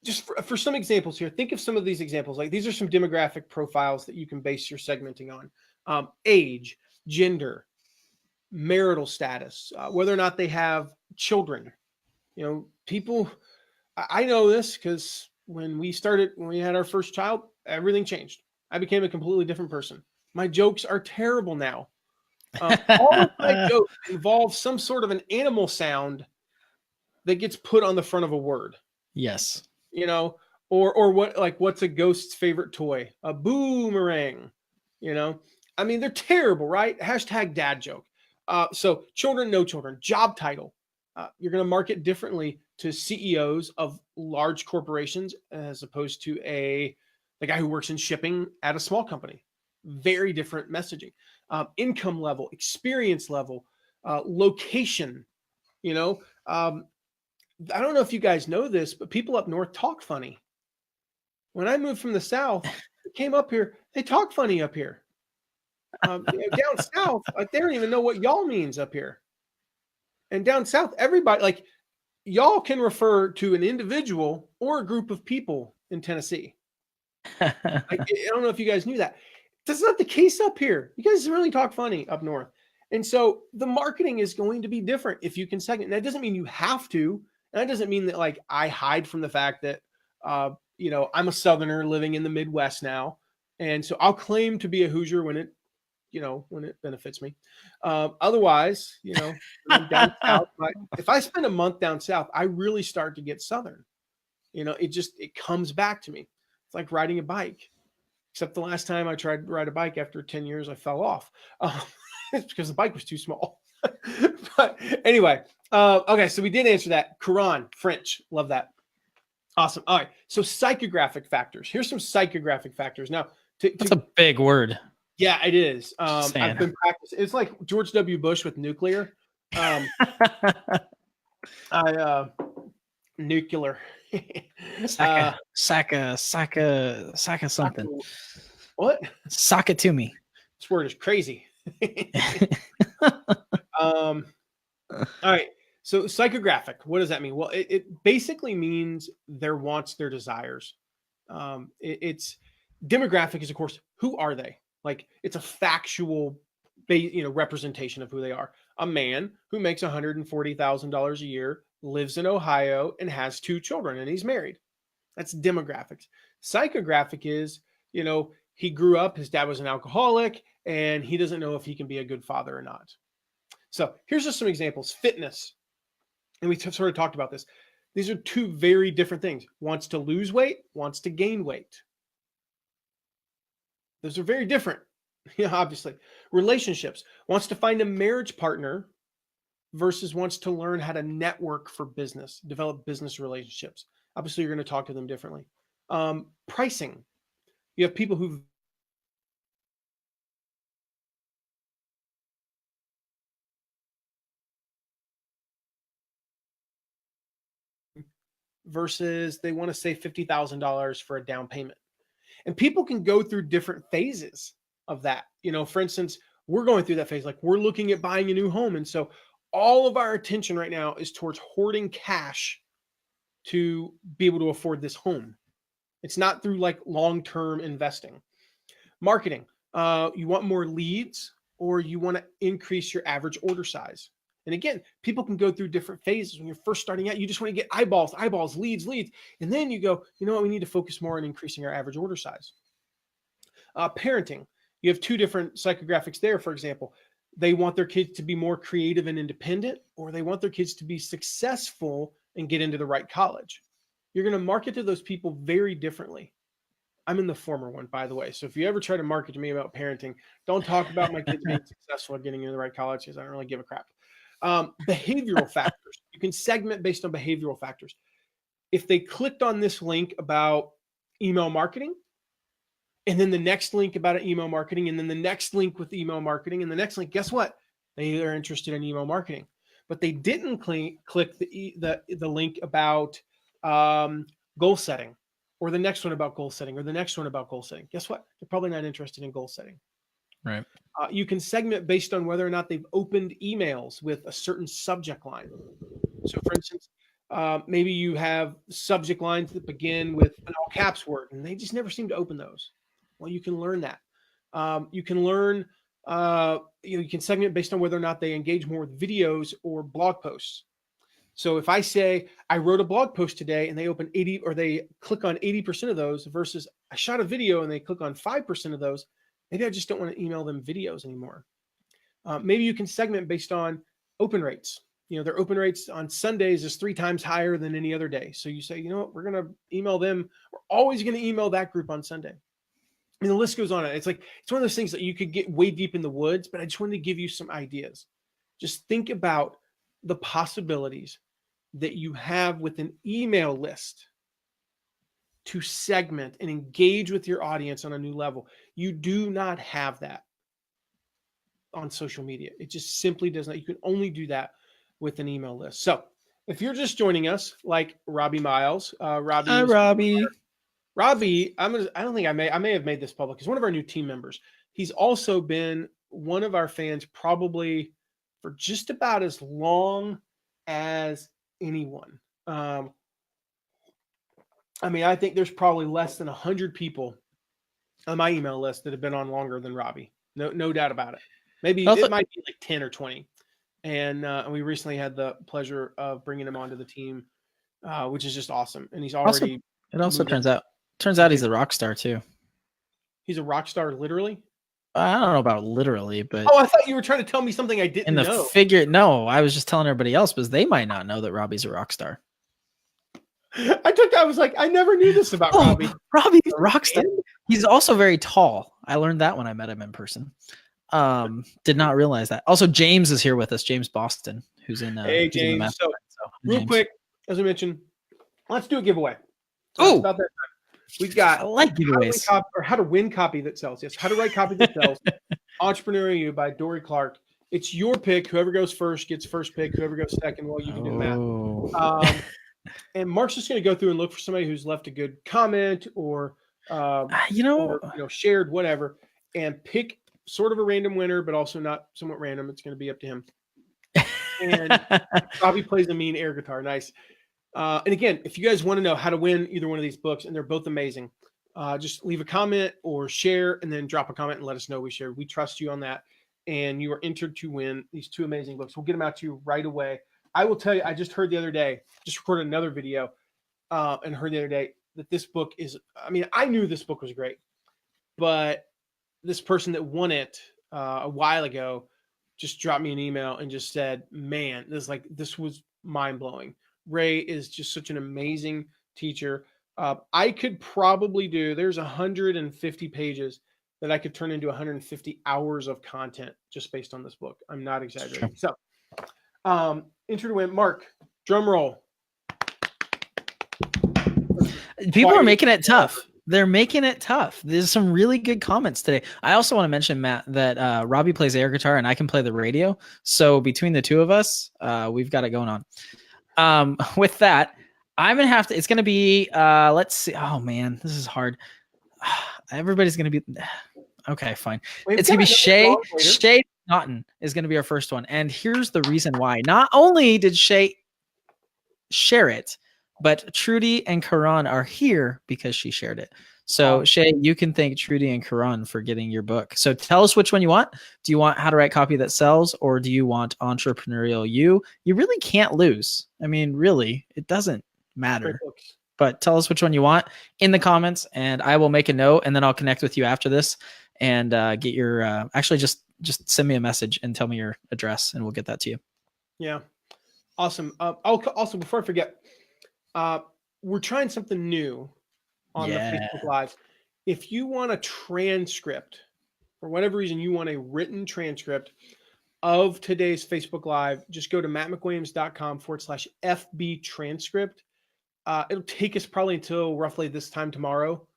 just for some examples here, think of some of these examples. Like, these are some demographic profiles that you can base your segmenting on. Age, gender, marital status, whether or not they have children. People, I know this because when we had our first child, everything changed. I became a completely different person. My jokes are terrible now. All of my jokes involve some sort of an animal sound that gets put on the front of a word. Yes. Or what's a ghost's favorite toy? A boomerang. They're terrible, right? Hashtag dad joke. So children, no children. Job title. You're going to market differently to CEOs of large corporations as opposed to the guy who works in shipping at a small company. Very different messaging. Income level, experience level, location. I don't know if you guys know this, but people up north talk funny. When I moved from the South, came up here, they talk funny up here. Down South, they don't even know what y'all means up here. And down South, everybody, y'all can refer to an individual or a group of people in Tennessee. I don't know if you guys knew that. That's not the case up here. You guys really talk funny up north. And so the marketing is going to be different if you can segment. And that doesn't mean you have to. And that doesn't mean that I hide from the fact that, I'm a Southerner living in the Midwest now. And so I'll claim to be a Hoosier when it benefits me. Otherwise, I'm down south. If I spend a month down south, I really start to get Southern. It comes back to me. It's like riding a bike. Except the last time I tried to ride a bike after 10 years, I fell off. It's because the bike was too small. But anyway, okay, so we did answer that. Quran, French, love that. Awesome. All right, so psychographic factors. Here's some psychographic factors. Now, that's a big word. Yeah, it is. I've been practicing. It's like George W. Bush with nuclear. Nuclear. Saka something. What? Sock it to me. This word is crazy. All right. So psychographic, what does that mean? Well, it basically means their wants, their desires. It's demographic is, of course, who are they? It's a factual representation of who they are. A man who makes $140,000 a year, lives in Ohio, and has 2 children, and he's married. That's demographics. Psychographic is, he grew up, his dad was an alcoholic, and he doesn't know if he can be a good father or not. So here's just some examples. Fitness. And we sort of talked about this. These are 2 very different things. Wants to lose weight, wants to gain weight. Those are very different, obviously. Relationships. Wants to find a marriage partner versus wants to learn how to network for business, develop business relationships. Obviously, you're going to talk to them differently. Pricing. You have people who versus they want to save $50,000 for a down payment. And people can go through different phases of that. For instance, we're going through that phase. Like, we're looking at buying a new home. And so all of our attention right now is towards hoarding cash to be able to afford this home. It's not through like long-term investing. Marketing. You want more leads, or you want to increase your average order size. And again, people can go through different phases. When you're first starting out, you just want to get eyeballs, leads. And then you go, you know what, we need to focus more on increasing our average order size. Parenting. You have two different psychographics there, for example. They want their kids to be more creative and independent, or they want their kids to be successful and get into the right college. You're going to market to those people very differently. I'm in the former one, by the way. So if you ever try to market to me about parenting, don't talk about my kids being successful and getting into the right college, because I don't really give a crap. Behavioral factors. You can segment based on behavioral factors. If they clicked on this link about email marketing, and then the next link about email marketing, and then the next link with email marketing, and the next link, guess what? They are interested in email marketing. But they didn't click the link about goal setting, or the next one about goal setting, or the next one about goal setting. Guess what? They're probably not interested in goal setting. Right. You can segment based on whether or not they've opened emails with a certain subject line. So, for instance, maybe you have subject lines that begin with an all caps word, and they just never seem to open those. Well, you can learn that. You can learn, you can segment based on whether or not they engage more with videos or blog posts. So if I say I wrote a blog post today and they open 80, or they click on 80% of those, versus I shot a video and they click on 5% of those, maybe I just don't want to email them videos anymore. Maybe you can segment based on open rates. Their open rates on Sundays is 3 times higher than any other day. So you say, you know what, we're going to email them. We're always going to email that group on Sunday. And the list goes on. It's one of those things that you could get way deep in the woods, but I just wanted to give you some ideas. Just think about the possibilities that you have with an email list to segment and engage with your audience on a new level. You do not have that on social media. It just simply does not. You can only do that with an email list. So if you're just joining us, like Robbie Miles, Robbie. Hi, Robbie. Robbie, I may have made this public. He's one of our new team members. He's also been one of our fans probably for just about as long as anyone. I think there's probably less than 100 people on my email list that have been on longer than Robbie. No doubt about it. Maybe it might be like 10 or 20. And we recently had the pleasure of bringing him onto the team, which is just awesome. And he's already. It also turns out he's a rock star too. He's a rock star, literally. I don't know about literally, but I thought you were trying to tell me something I didn't know. No, I was just telling everybody else because they might not know that Robbie's a rock star. I was like, I never knew this about Robbie. Robbie's a rock star. He's also very tall. I learned that when I met him in person. Did not realize that. Also, James is here with us. James Boston, who's in. Hey, James. So real quick, as I mentioned, let's do a giveaway. Oh, about that time. We've got I like giveaways. How to win copy that sells. Yes, how to write copy that sells. Entrepreneur You by Dory Clark. It's your pick. Whoever goes first gets first pick. Whoever goes second, well, you can do math. And Mark's just going to go through and look for somebody who's left a good comment or shared whatever, and pick sort of a random winner, but also not somewhat random. It's going to be up to him. And Robbie plays a mean air guitar. Nice. And again, if you guys want to know how to win either one of these books, and they're both amazing, just leave a comment or share, and then drop a comment and let us know we shared. We trust you on that, and you are entered to win these 2 amazing books. We'll get them out to you right away. I will tell you, I just recorded another video, and heard the other day that this book is, I knew this book was great, but this person that won it a while ago just dropped me an email and just said, man, this was mind blowing. Ray is just such an amazing teacher. I could probably there's 150 pages that I could turn into 150 hours of content just based on this book. I'm not exaggerating. So, enter to win. Mark, drum roll. People are making it tough. They're making it tough. There's some really good comments today. I also want to mention, Matt, that Robbie plays air guitar and I can play the radio. So between the two of us, we've got it going on. With that, I'm gonna have to. It's gonna be. Let's see. Oh man, this is hard. Everybody's gonna be. Okay, fine. We've It's gonna be got another moderator. Shay Naughton is gonna be our first one, and here's the reason why. Not only did Shay share it, but Trudy and Karan are here because she shared it. So Awesome. Shay, you can thank Trudy and Karan for getting your book. So tell us which one you want. Do you want How to Write Copy That Sells, or do you want Entrepreneurial You? You really can't lose. I mean, really, it doesn't matter. Great books. But tell us which one you want in the comments, and I will make a note, and then I'll connect with you after this and get your. Actually, just send me a message and tell me your address, and we'll get that to you. Yeah, awesome. Also, before I forget, we're trying something new on the Facebook Live. If you want a transcript, for whatever reason, you want a written transcript of today's Facebook Live, just go to mattmcwilliams.com/FB transcript. It'll take us probably until roughly this time tomorrow,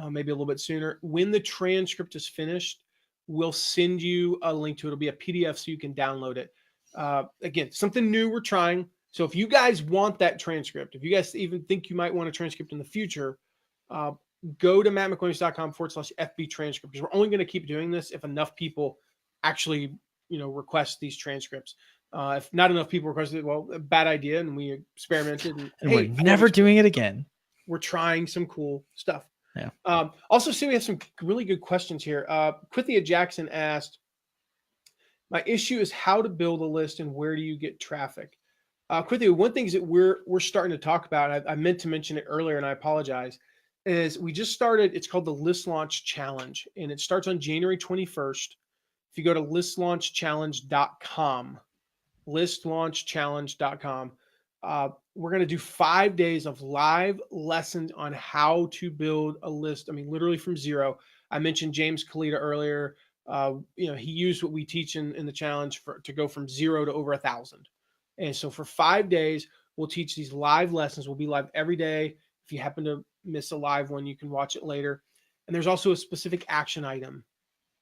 maybe a little bit sooner. When the transcript is finished, we'll send you a link to it. It'll be a PDF so you can download it. Again, something new we're trying. So if you guys want that transcript, if you guys even think you might want a transcript in the future, go to mattmcwilliams.com/FB transcript, because we're only going to keep doing this if enough people actually, request these transcripts. If not enough people requested it, well, a bad idea, and we experimented. And hey, we're never doing it again. We're trying some cool stuff. Yeah. Also, see, we have some really good questions here. Quithia Jackson asked, "My issue is how to build a list and where do you get traffic?" Quithia, one thing is that we're starting to talk about, I meant to mention it earlier, and I apologize, is we just started. It's called the List Launch Challenge, and it starts on January 21st. If you go to listlaunchchallenge.com, listlaunchchallenge.com. We're going to do 5 days of live lessons on how to build a list. I mean, literally from zero. I mentioned James Kalita earlier. He used what we teach in the challenge to go from 0 to over 1,000. And so for 5 days, we'll teach these live lessons. We'll be live every day. If you happen to miss a live one, you can watch it later. And there's also a specific action item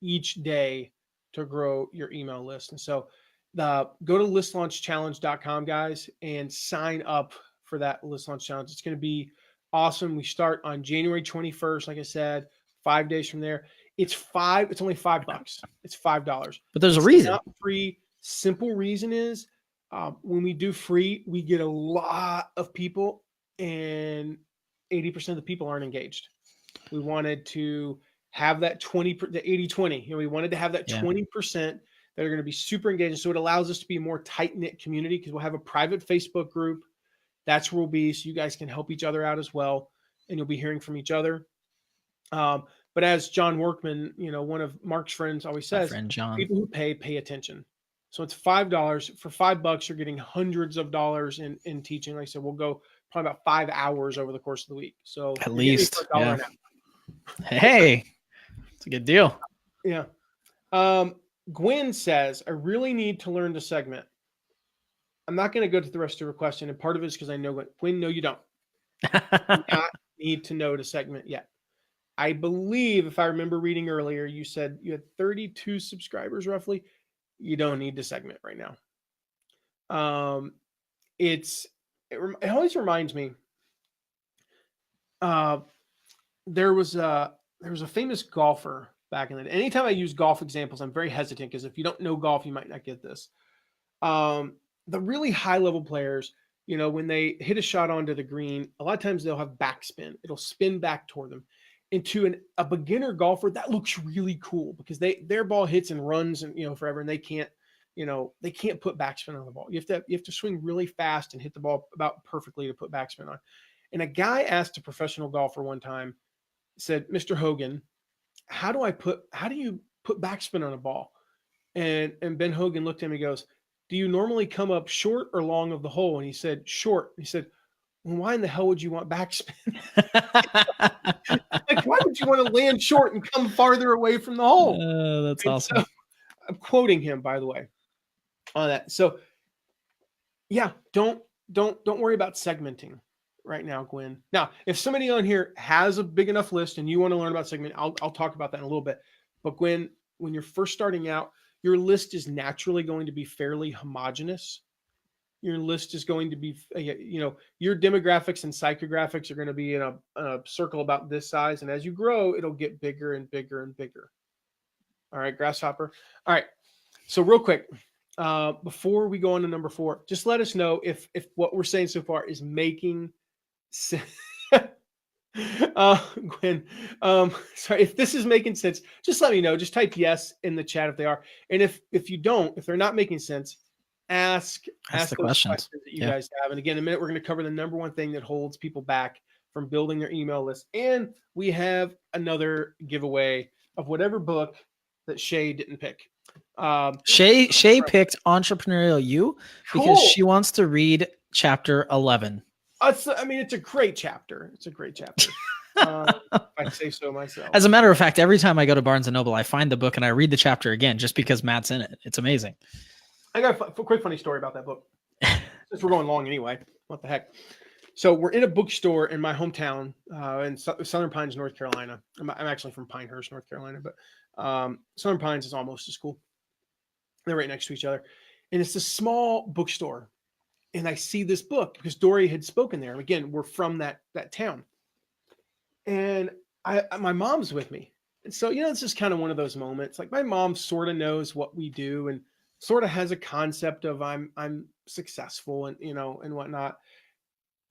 each day to grow your email list. And so go to listlaunchchallenge.com, guys, and sign up for that List Launch Challenge. It's going to be awesome. We start on January 21st, like I said, 5 days from there. It's only $5. It's $5. But there's a reason. It's not free. Simple reason is when we do free, we get a lot of people, and 80% of the people aren't engaged. We wanted to have that the 80-20. We wanted to have that 20% that are going to be super engaged. So it allows us to be a more tight-knit community, because we'll have a private Facebook group. That's where we'll be, so you guys can help each other out as well, and you'll be hearing from each other. But as John Workman, one of Mark's friends, always says, people who pay attention. So it's $5. For $5, you're getting hundreds of dollars in teaching. Like I said, we'll go probably about 5 hours over the course of the week. So at least, yeah. Hey, it's a good deal. Yeah. Gwen says, "I really need to learn to segment." I'm not going to go to the rest of your question, and part of it is because I know Gwen. No, you don't. You do not need to know to segment yet. I believe, if I remember reading earlier, you said you had 32 subscribers roughly. You don't need to segment right now. It always reminds me. There was a famous golfer back in the day. Anytime I use golf examples, I'm very hesitant, because if you don't know golf, you might not get this. The really high level players, when they hit a shot onto the green, a lot of times they'll have backspin. It'll spin back toward them. And to a beginner golfer, that looks really cool, because their ball hits and runs and forever, and they can't put backspin on the ball. You have to swing really fast and hit the ball about perfectly to put backspin on. And a guy asked a professional golfer one time, said, "Mr. Hogan, how do you put backspin on a ball?" And Ben Hogan looked at him and he goes, "Do you normally come up short or long of the hole?" And he said, "Short." He said, "Well, why in the hell would you want backspin?" Like, why would you want to land short and come farther away from the hole? That's awesome. So, I'm quoting him, by the way, on that. So yeah, don't worry about segmenting right now, Gwen. Now, if somebody on here has a big enough list and you want to learn about segment, I'll talk about that in a little bit. But Gwen, when you're first starting out, your list is naturally going to be fairly homogeneous. your list is going to be, your demographics and psychographics are going to be in a circle about this size. And as you grow, it'll get bigger and bigger and bigger. All right, Grasshopper. All right. So real quick, before we go on to number 4, just let us know if what we're saying so far is making sense. Gwen, sorry, if this is making sense, just let me know. Just type yes in the chat if they are. And if they're not making sense, ask the those questions that you guys have. And again, in a minute, we're going to cover the number one thing that holds people back from building their email list. And we have another giveaway of whatever book that Shay didn't pick. Shay picked Entrepreneurial You because she wants to read chapter 11. It's a great chapter. It's a great chapter. If I say so myself. As a matter of fact, every time I go to Barnes & Noble, I find the book and I read the chapter again just because Matt's in it. It's amazing. I got a quick funny story about that book. Since we're going long anyway. What the heck? So we're in a bookstore in my hometown in Southern Pines, North Carolina. I'm actually from Pinehurst, North Carolina, but Southern Pines is almost as cool. They're right next to each other. And it's a small bookstore. And I see this book because Dory had spoken there. And again, we're from that town. And my mom's with me. And so, it's just kind of one of those moments. Like my mom sort of knows what we do and sort of has a concept of I'm successful and, and whatnot.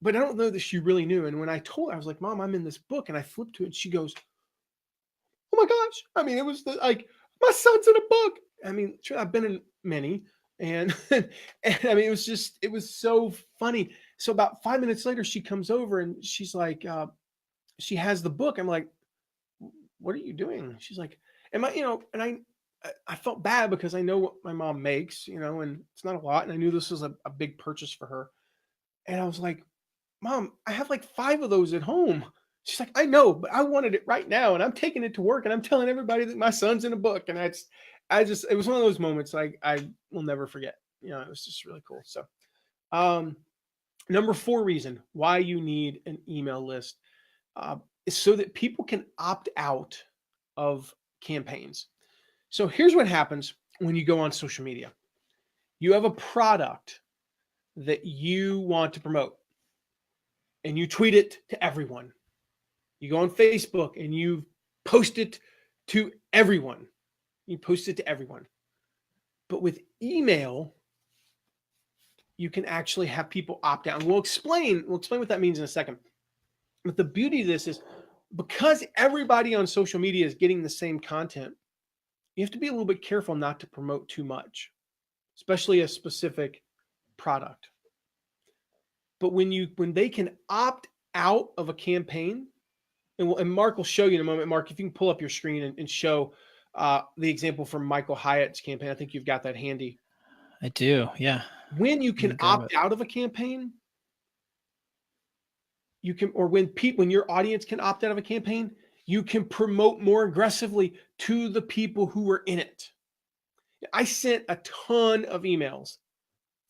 But I don't know that she really knew. And when I told her, I was like, Mom, I'm in this book. And I flipped to it. And she goes, oh my gosh. It was like, my son's in a book. Sure, I've been in many. And, it was so funny. So about 5 minutes later, she comes over and she's like, she has the book. I'm like, what are you doing? She's like, and I felt bad because I know what my mom makes, and it's not a lot. And I knew this was a big purchase for her. And I was like, Mom, I have like 5 of those at home. She's like, I know, but I wanted it right now. And I'm taking it to work and I'm telling everybody that my son's in a book. And it was one of those moments I will never forget. It was just really cool. So, number 4 reason why you need an email list is so that people can opt out of campaigns. So here's what happens when you go on social media. You have a product that you want to promote and you tweet it to everyone. You go on Facebook and you post it to everyone. You post it to everyone. But with email, you can actually have people opt out. And we'll explain what that means in a second. But the beauty of this is because everybody on social media is getting the same content, you have to be a little bit careful not to promote too much, especially a specific product. But when they can opt out of a campaign, and Mark will show you in a moment. Mark, if you can pull up your screen and show the example from Michael Hyatt's campaign. I think you've got that handy. I do, yeah. When you can opt out of a campaign, you can, or when your audience can opt out of a campaign, you can promote more aggressively to the people who were in it. I sent a ton of emails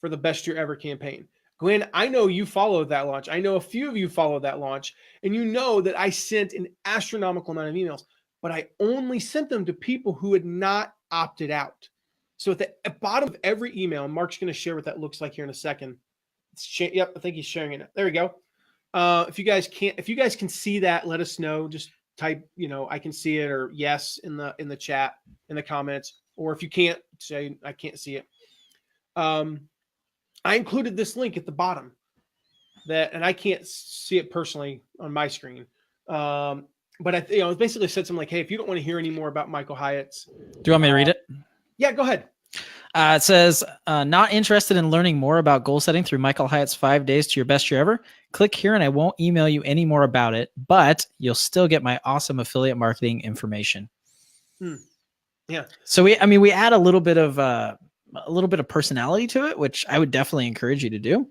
for the Best Year Ever campaign. Glenn, I know you followed that launch. I know a few of you followed that launch, and you know that I sent an astronomical amount of emails, but I only sent them to people who had not opted out. So at the bottom of every email, Mark's going to share what that looks like here in a second. Yep, I think he's sharing it. There we go. If you guys can see that, let us know. Just type, I can see it, or yes in the chat, in the comments, or if you can't, say I can't see it. I included this link at the bottom and I can't see it personally on my screen. But it basically said something like, hey, if you don't want to hear any more about Michael Hyatt's. Do you want me to read it? Yeah, go ahead. It says, not interested in learning more about goal setting through Michael Hyatt's 5 days to your best year ever? Click here and I won't email you any more about it, but you'll still get my awesome affiliate marketing information. Yeah. So we add a little bit of personality to it, which I would definitely encourage you to do.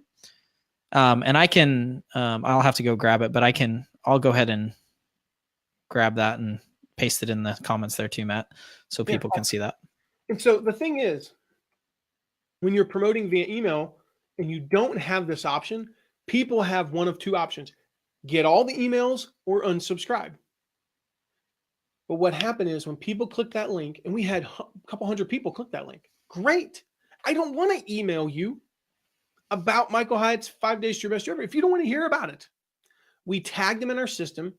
And I can, I'll have to go grab it, but I'll go ahead and grab that and paste it in the comments there too, Matt, so people can see that. And so the thing is, when you're promoting via email and you don't have this option, people have one of 2 options: get all the emails or unsubscribe. But what happened is when people click that link, and we had a couple hundred people click that link. Great. I don't want to email you. about Michael Hyatt's 5 Days to Your Best Year Ever. If you don't want to hear about it, we tagged them in our system.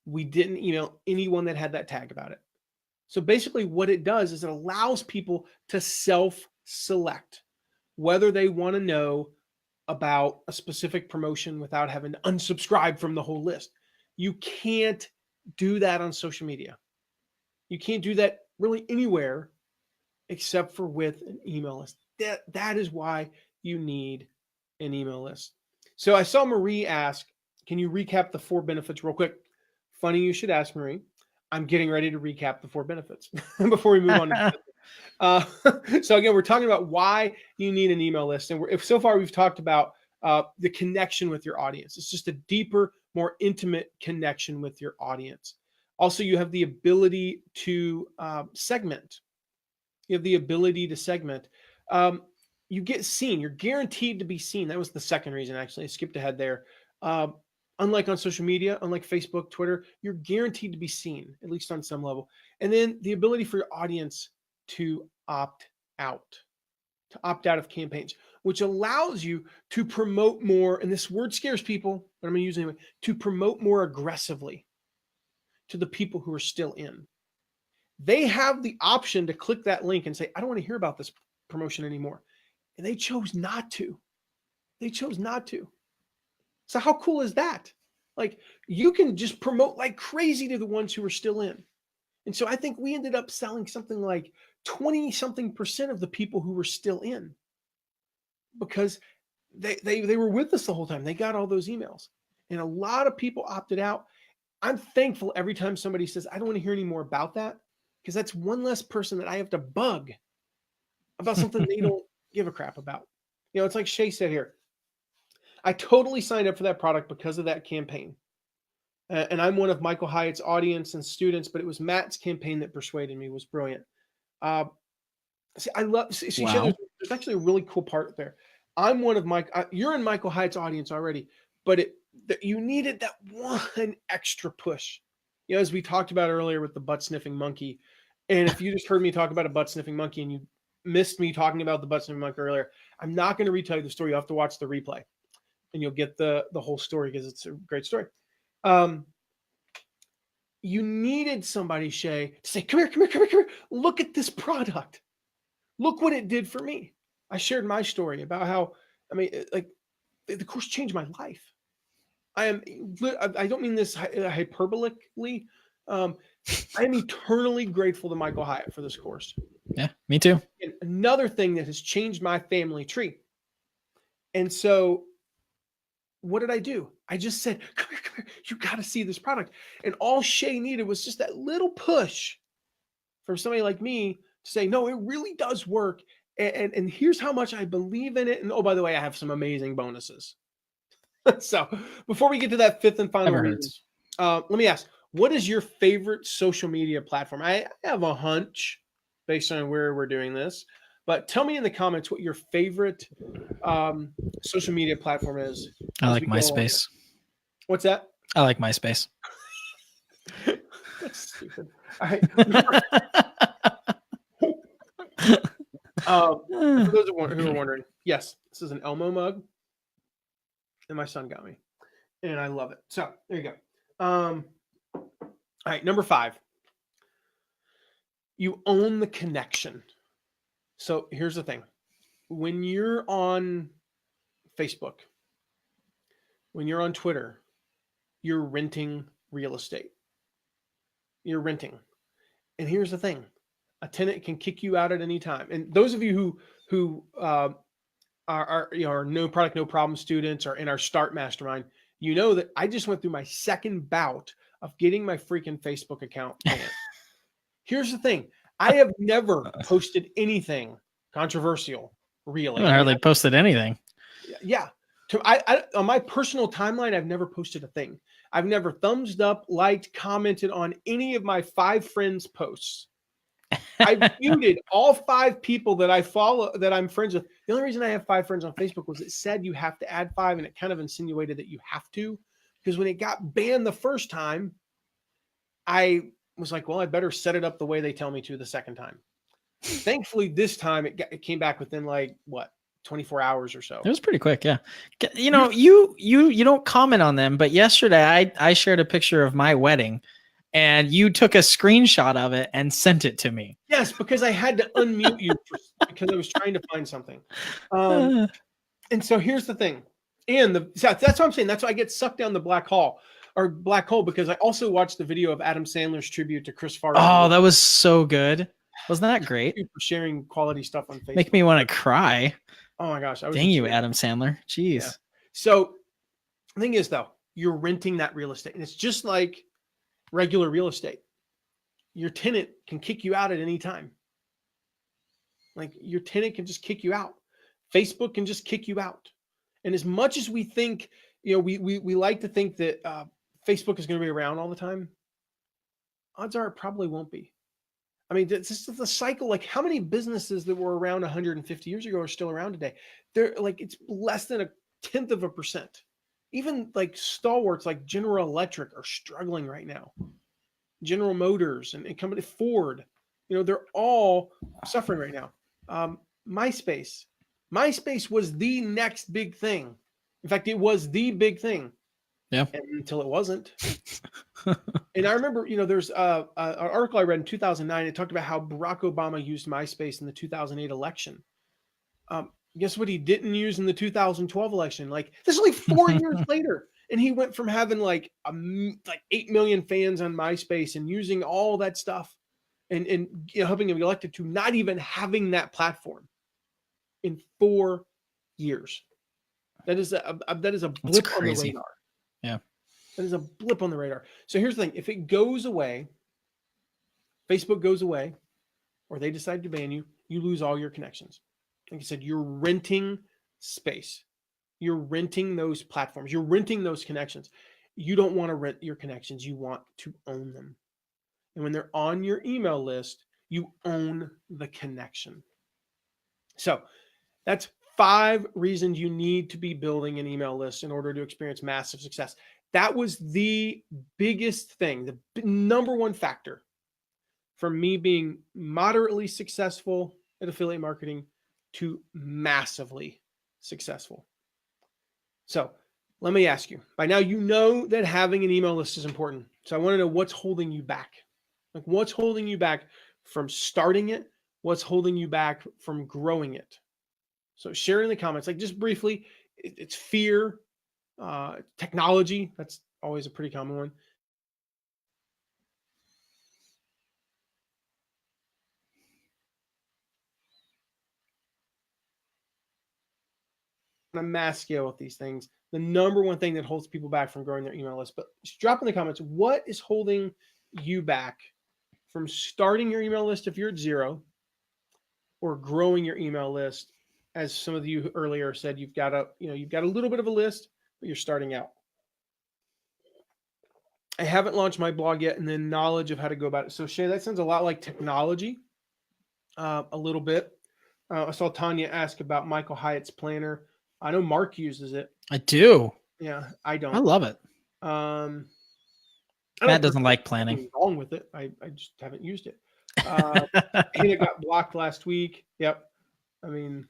We didn't email anyone that had that tag about it. So basically what it does is it allows people to self-select whether they want to know about a specific promotion without having to unsubscribe from the whole list. You can't do that on social media. You can't do that really anywhere except for with an email list. That is why you need an email list. So I saw Marie ask, can you recap the 4 benefits real quick? Funny you should ask, Marie. I'm getting ready to recap the 4 benefits before we move on. So again, we're talking about why you need an email list. And so far we've talked about the connection with your audience. It's just a deeper, more intimate connection with your audience. Also, you have the ability to segment. You have the ability to segment. You get seen. You're guaranteed to be seen. That was the second reason, actually. I skipped ahead there. Unlike on social media, unlike Facebook, Twitter, you're guaranteed to be seen, at least on some level. And then the ability for your audience to opt out of campaigns, which allows you to promote more. And this word scares people, but I'm going to use it anyway, to promote more aggressively to the people who are still in. They have the option to click that link and say, I don't want to hear about this promotion anymore. And they chose not to. They chose not to. So how cool is that? Like, you can just promote like crazy to the ones who are still in. And so I think we ended up selling something like 20-something% of the people who were still in, because they were with us the whole time. They got all those emails, and a lot of people opted out. I'm thankful every time somebody says, I don't want to hear any more about that, because that's one less person that I have to bug about something they don't give a crap about. You know, it's like Shay said here. I totally signed up for that product because of that campaign. And I'm one of Michael Hyatt's audience and students, but it was Matt's campaign that persuaded me. It was brilliant. I love, Wow. there's actually a really cool part there. I'm one of you're in Michael Hyatt's audience already, but you needed that one extra push. You know, as we talked about earlier with the butt sniffing monkey. And if you just heard me talk about a butt sniffing monkey and you missed me talking about the butt sniffing monkey earlier, I'm not going to retell you the story. You have to watch the replay and you'll get the whole story, because it's a great story. You needed somebody, Shay, to say, come here. Look at this product. Look what it did for me. I shared my story about how, the course changed my life. I don't mean this hyperbolically. I am eternally grateful to Michael Hyatt for this course. Yeah, me too. And another thing that has changed my family tree. And so what did I do? I just said, come here. You got to see this product. And all Shay needed was just that little push from somebody like me to say, no, it really does work. And here's how much I believe in it. And oh, by the way, I have some amazing bonuses. So before we get to that 5th and final reason, let me ask, what is your favorite social media platform? I have a hunch based on where we're doing this, but tell me in the comments what your favorite social media platform is. I like MySpace. What's that? I like MySpace. That's stupid. All right. For those who are wondering, yes, this is an Elmo mug, and my son got me, and I love it. So there you go. All right, number 5. You own the connection. So here's the thing. When you're on Facebook, when you're on Twitter, you're renting real estate. You're renting. And here's the thing. A tenant can kick you out at any time. And those of you who are no product, no problem students or in our Start Mastermind, you know that I just went through my second bout of getting my freaking Facebook account banned. Here's the thing. I have never posted anything controversial, really. I hardly posted anything. Yeah. I on my personal timeline, I've never posted a thing. I've never thumbs up, liked, commented on any of my 5 friends' posts. I've muted all 5 people that I follow, that I'm friends with. The only reason I have 5 friends on Facebook was it said you have to add 5, and it kind of insinuated that you have to, because when it got banned the first time, I was like, well, I better set it up the way they tell me to the second time. Thankfully, this time it came back within like, 24 hours or so. It was pretty quick, yeah. You know, you don't comment on them, but yesterday I shared a picture of my wedding, and you took a screenshot of it and sent it to me. Yes, because I had to unmute you because I was trying to find something. Uh, And so here's the thing, and that's what I'm saying. That's why I get sucked down the black hole because I also watched the video of Adam Sandler's tribute to Chris Farley. oh, that was so good. Wasn't that great? Thank you for sharing quality stuff on Facebook. Make me want to cry. Oh my gosh. Dang you, Adam Sandler. Jeez. Yeah. So the thing is, though, you're renting that real estate, and it's just like regular real estate. Your tenant can kick you out at any time. Like your tenant can just kick you out. Facebook can just kick you out. And as much as we think, we like to think that Facebook is going to be around all the time, odds are it probably won't be. I mean, this is the cycle. Like, how many businesses that were around 150 years ago are still around today? They're like, it's less than 0.1%. Even like stalwarts like General Electric are struggling right now. General Motors and company Ford, they're all suffering right now. MySpace was the next big thing. In fact, it was the big thing. Yeah. Until it wasn't. And I remember, there's an article I read in 2009. It talked about how Barack Obama used MySpace in the 2008 election. Guess what he didn't use in the 2012 election? Like, this is only 4 years later. And he went from having like 8 million fans on MySpace and using all that stuff and helping him get elected to not even having that platform in 4 years. That is a blip on the radar. Yeah. That is a blip on the radar. So here's the thing. If it goes away, Facebook goes away, or they decide to ban you, you lose all your connections. Like I said, you're renting space. You're renting those platforms. You're renting those connections. You don't want to rent your connections. You want to own them. And when they're on your email list, you own the connection. So that's 5 reasons you need to be building an email list in order to experience massive success. That was the biggest thing, the number one factor for me being moderately successful at affiliate marketing to massively successful. So let me ask you, by now you know that having an email list is important. So I want to know what's holding you back. Like, what's holding you back from starting it? What's holding you back from growing it? So share it in the comments, like just briefly. It's fear, technology. That's always a pretty common one. On a mass scale with these things, the number one thing that holds people back from growing their email list. But drop in the comments, what is holding you back from starting your email list if you're at 0, or growing your email list? As some of you earlier said, you've got a little bit of a list, but you're starting out. I haven't launched my blog yet, and then knowledge of how to go about it. So Shay, that sounds a lot like technology, a little bit. I saw Tanya ask about Michael Hyatt's planner. I know Mark uses it. I do. Yeah, I don't. I love it. Matt doesn't like planning. Nothing wrong with it. I just haven't used it. And it got blocked last week. Yep. I mean,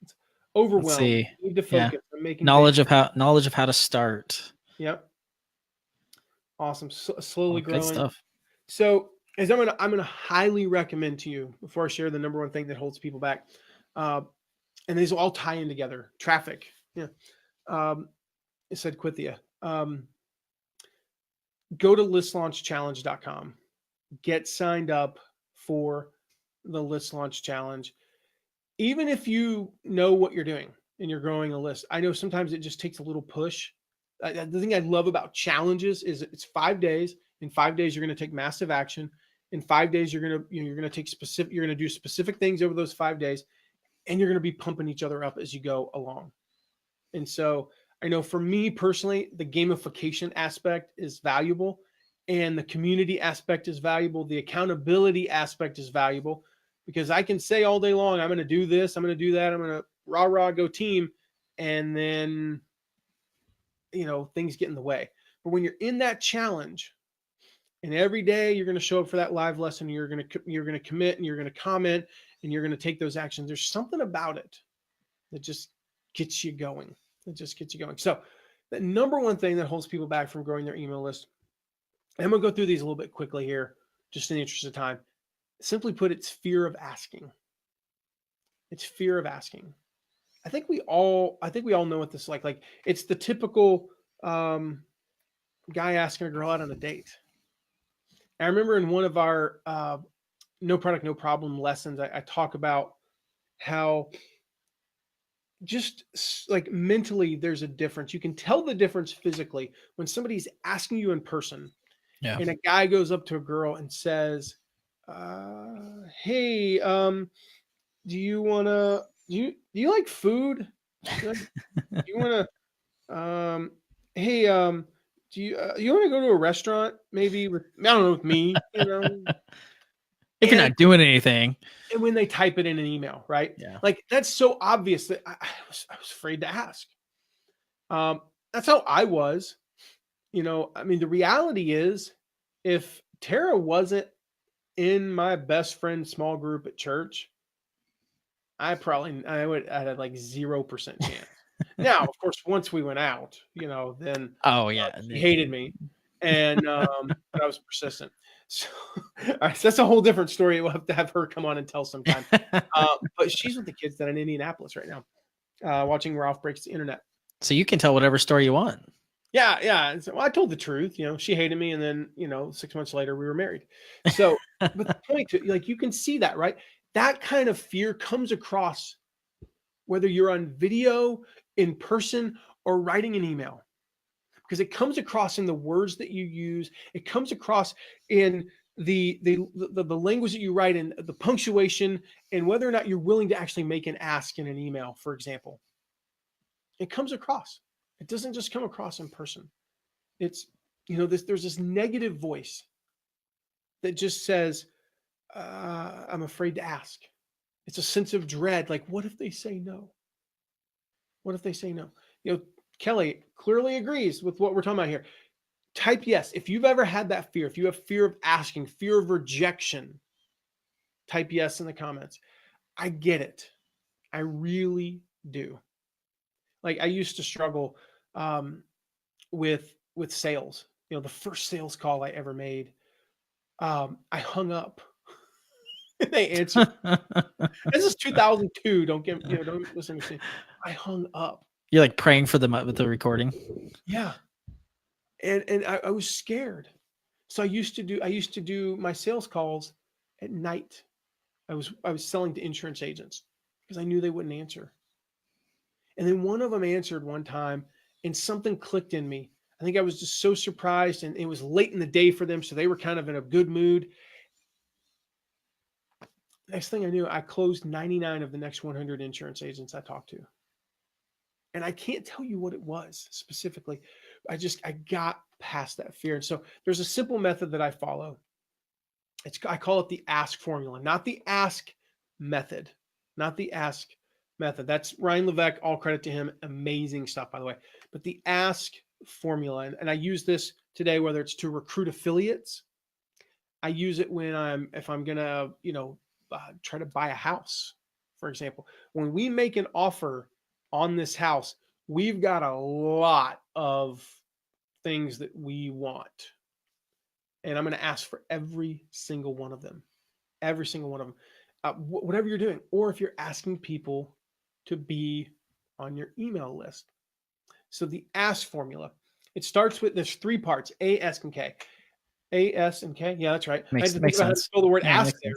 it's overwhelming. You need to focus on making knowledge of how to start. Yep. Awesome. Slowly growing. Good stuff. So as I'm gonna highly recommend to you, before I share the number one thing that holds people back, and these will all tie in together. Traffic. Yeah. It said Quithia. Go to listlaunchchallenge.com. Get signed up for the List Launch Challenge. Even if you know what you're doing and you're growing a list, I know sometimes it just takes a little push. The thing I love about challenges is it's 5 days. In 5 days, you're going to take massive action. In 5 days, you're going to do specific things over those 5 days, and you're going to be pumping each other up as you go along. And so I know for me personally, the gamification aspect is valuable, and the community aspect is valuable. The accountability aspect is valuable, because I can say all day long, I'm going to do this, I'm going to do that, I'm going to rah, go team. And then, things get in the way. But when you're in that challenge, and every day you're going to show up for that live lesson, you're going to commit, and you're going to comment, and you're going to take those actions. There's something about it that just gets you going. It just gets you going. So the number one thing that holds people back from growing their email list, and I'm going to go through these a little bit quickly here, just in the interest of time. Simply put, it's fear of asking. It's fear of asking. I think we all know what this is like. Like it's the typical guy asking a girl out on a date. I remember in one of our no product, no problem lessons, I talk about how just like mentally there's a difference. You can tell the difference physically when somebody's asking you in person Yeah. and a guy goes up to a girl and says, hey, do you do you like food? Do you want to, hey, do you want to go to a restaurant maybe with, I don't know, with me, you know? If you're And not doing anything. and when they type it in an email, right? Yeah. Like that's so obvious that I was afraid to ask. That's how I was. You know, I mean, the reality is, if Tara wasn't in my best friend small group at church, I had like 0% chance. Now, of course, once we went out, you know, then Oh yeah. she hated me, and but I was persistent. So, all right, so that's a whole different story. We'll have to have her come on and tell sometime. But she's with the kids down in Indianapolis right now, watching Ralph Breaks the Internet. So you can tell whatever story you want. Yeah, yeah. And so, well, I told the truth. You know, she hated me, and then 6 months later we were married. So, but the point, like, you can see that, right? That kind of fear comes across whether you're on video, in person, or writing an email, because it comes across in the words that you use. It comes across in the language that you write, in the punctuation, and whether or not you're willing to actually make an ask in an email, for example. It comes across. It doesn't just come across in person. It's, there's this negative voice that just says, I'm afraid to ask. It's a sense of dread. Like, what if they say no? What if they say no? Kelly clearly agrees with what we're talking about here. Type yes. If you've ever had that fear, if you have fear of asking, fear of rejection, type yes in the comments. I get it. I really do. Like, I used to struggle with sales. The first sales call I ever made, I hung up. They answered. This is 2002. Don't misunderstand. I hung up. You're like praying for them with the recording. Yeah. And I was scared. So I used to do my sales calls at night. I was selling to insurance agents because I knew they wouldn't answer. And then one of them answered one time, and something clicked in me. I think I was just so surprised, and it was late in the day for them, so they were kind of in a good mood. Next thing I knew, I closed 99 of the next 100 insurance agents I talked to. And I can't tell you what it was specifically. I got past that fear. And so there's a simple method that I follow. I call it the ask formula, not the ask method, not the ask method. That's Ryan Levesque. All credit to him. Amazing stuff, by the way. But the ask formula, and I use this today, whether it's to recruit affiliates. I use it if I'm gonna, try to buy a house, for example. When we make an offer on this house, we've got a lot of things that we want. And I'm going to ask for every single one of them, whatever you're doing. Or if you're asking people to be on your email list. So the ask formula, it starts with, there's 3 parts, A, S, and K. A, S, and K. Yeah, that's right. Makes I had to sense. spell the word ask there.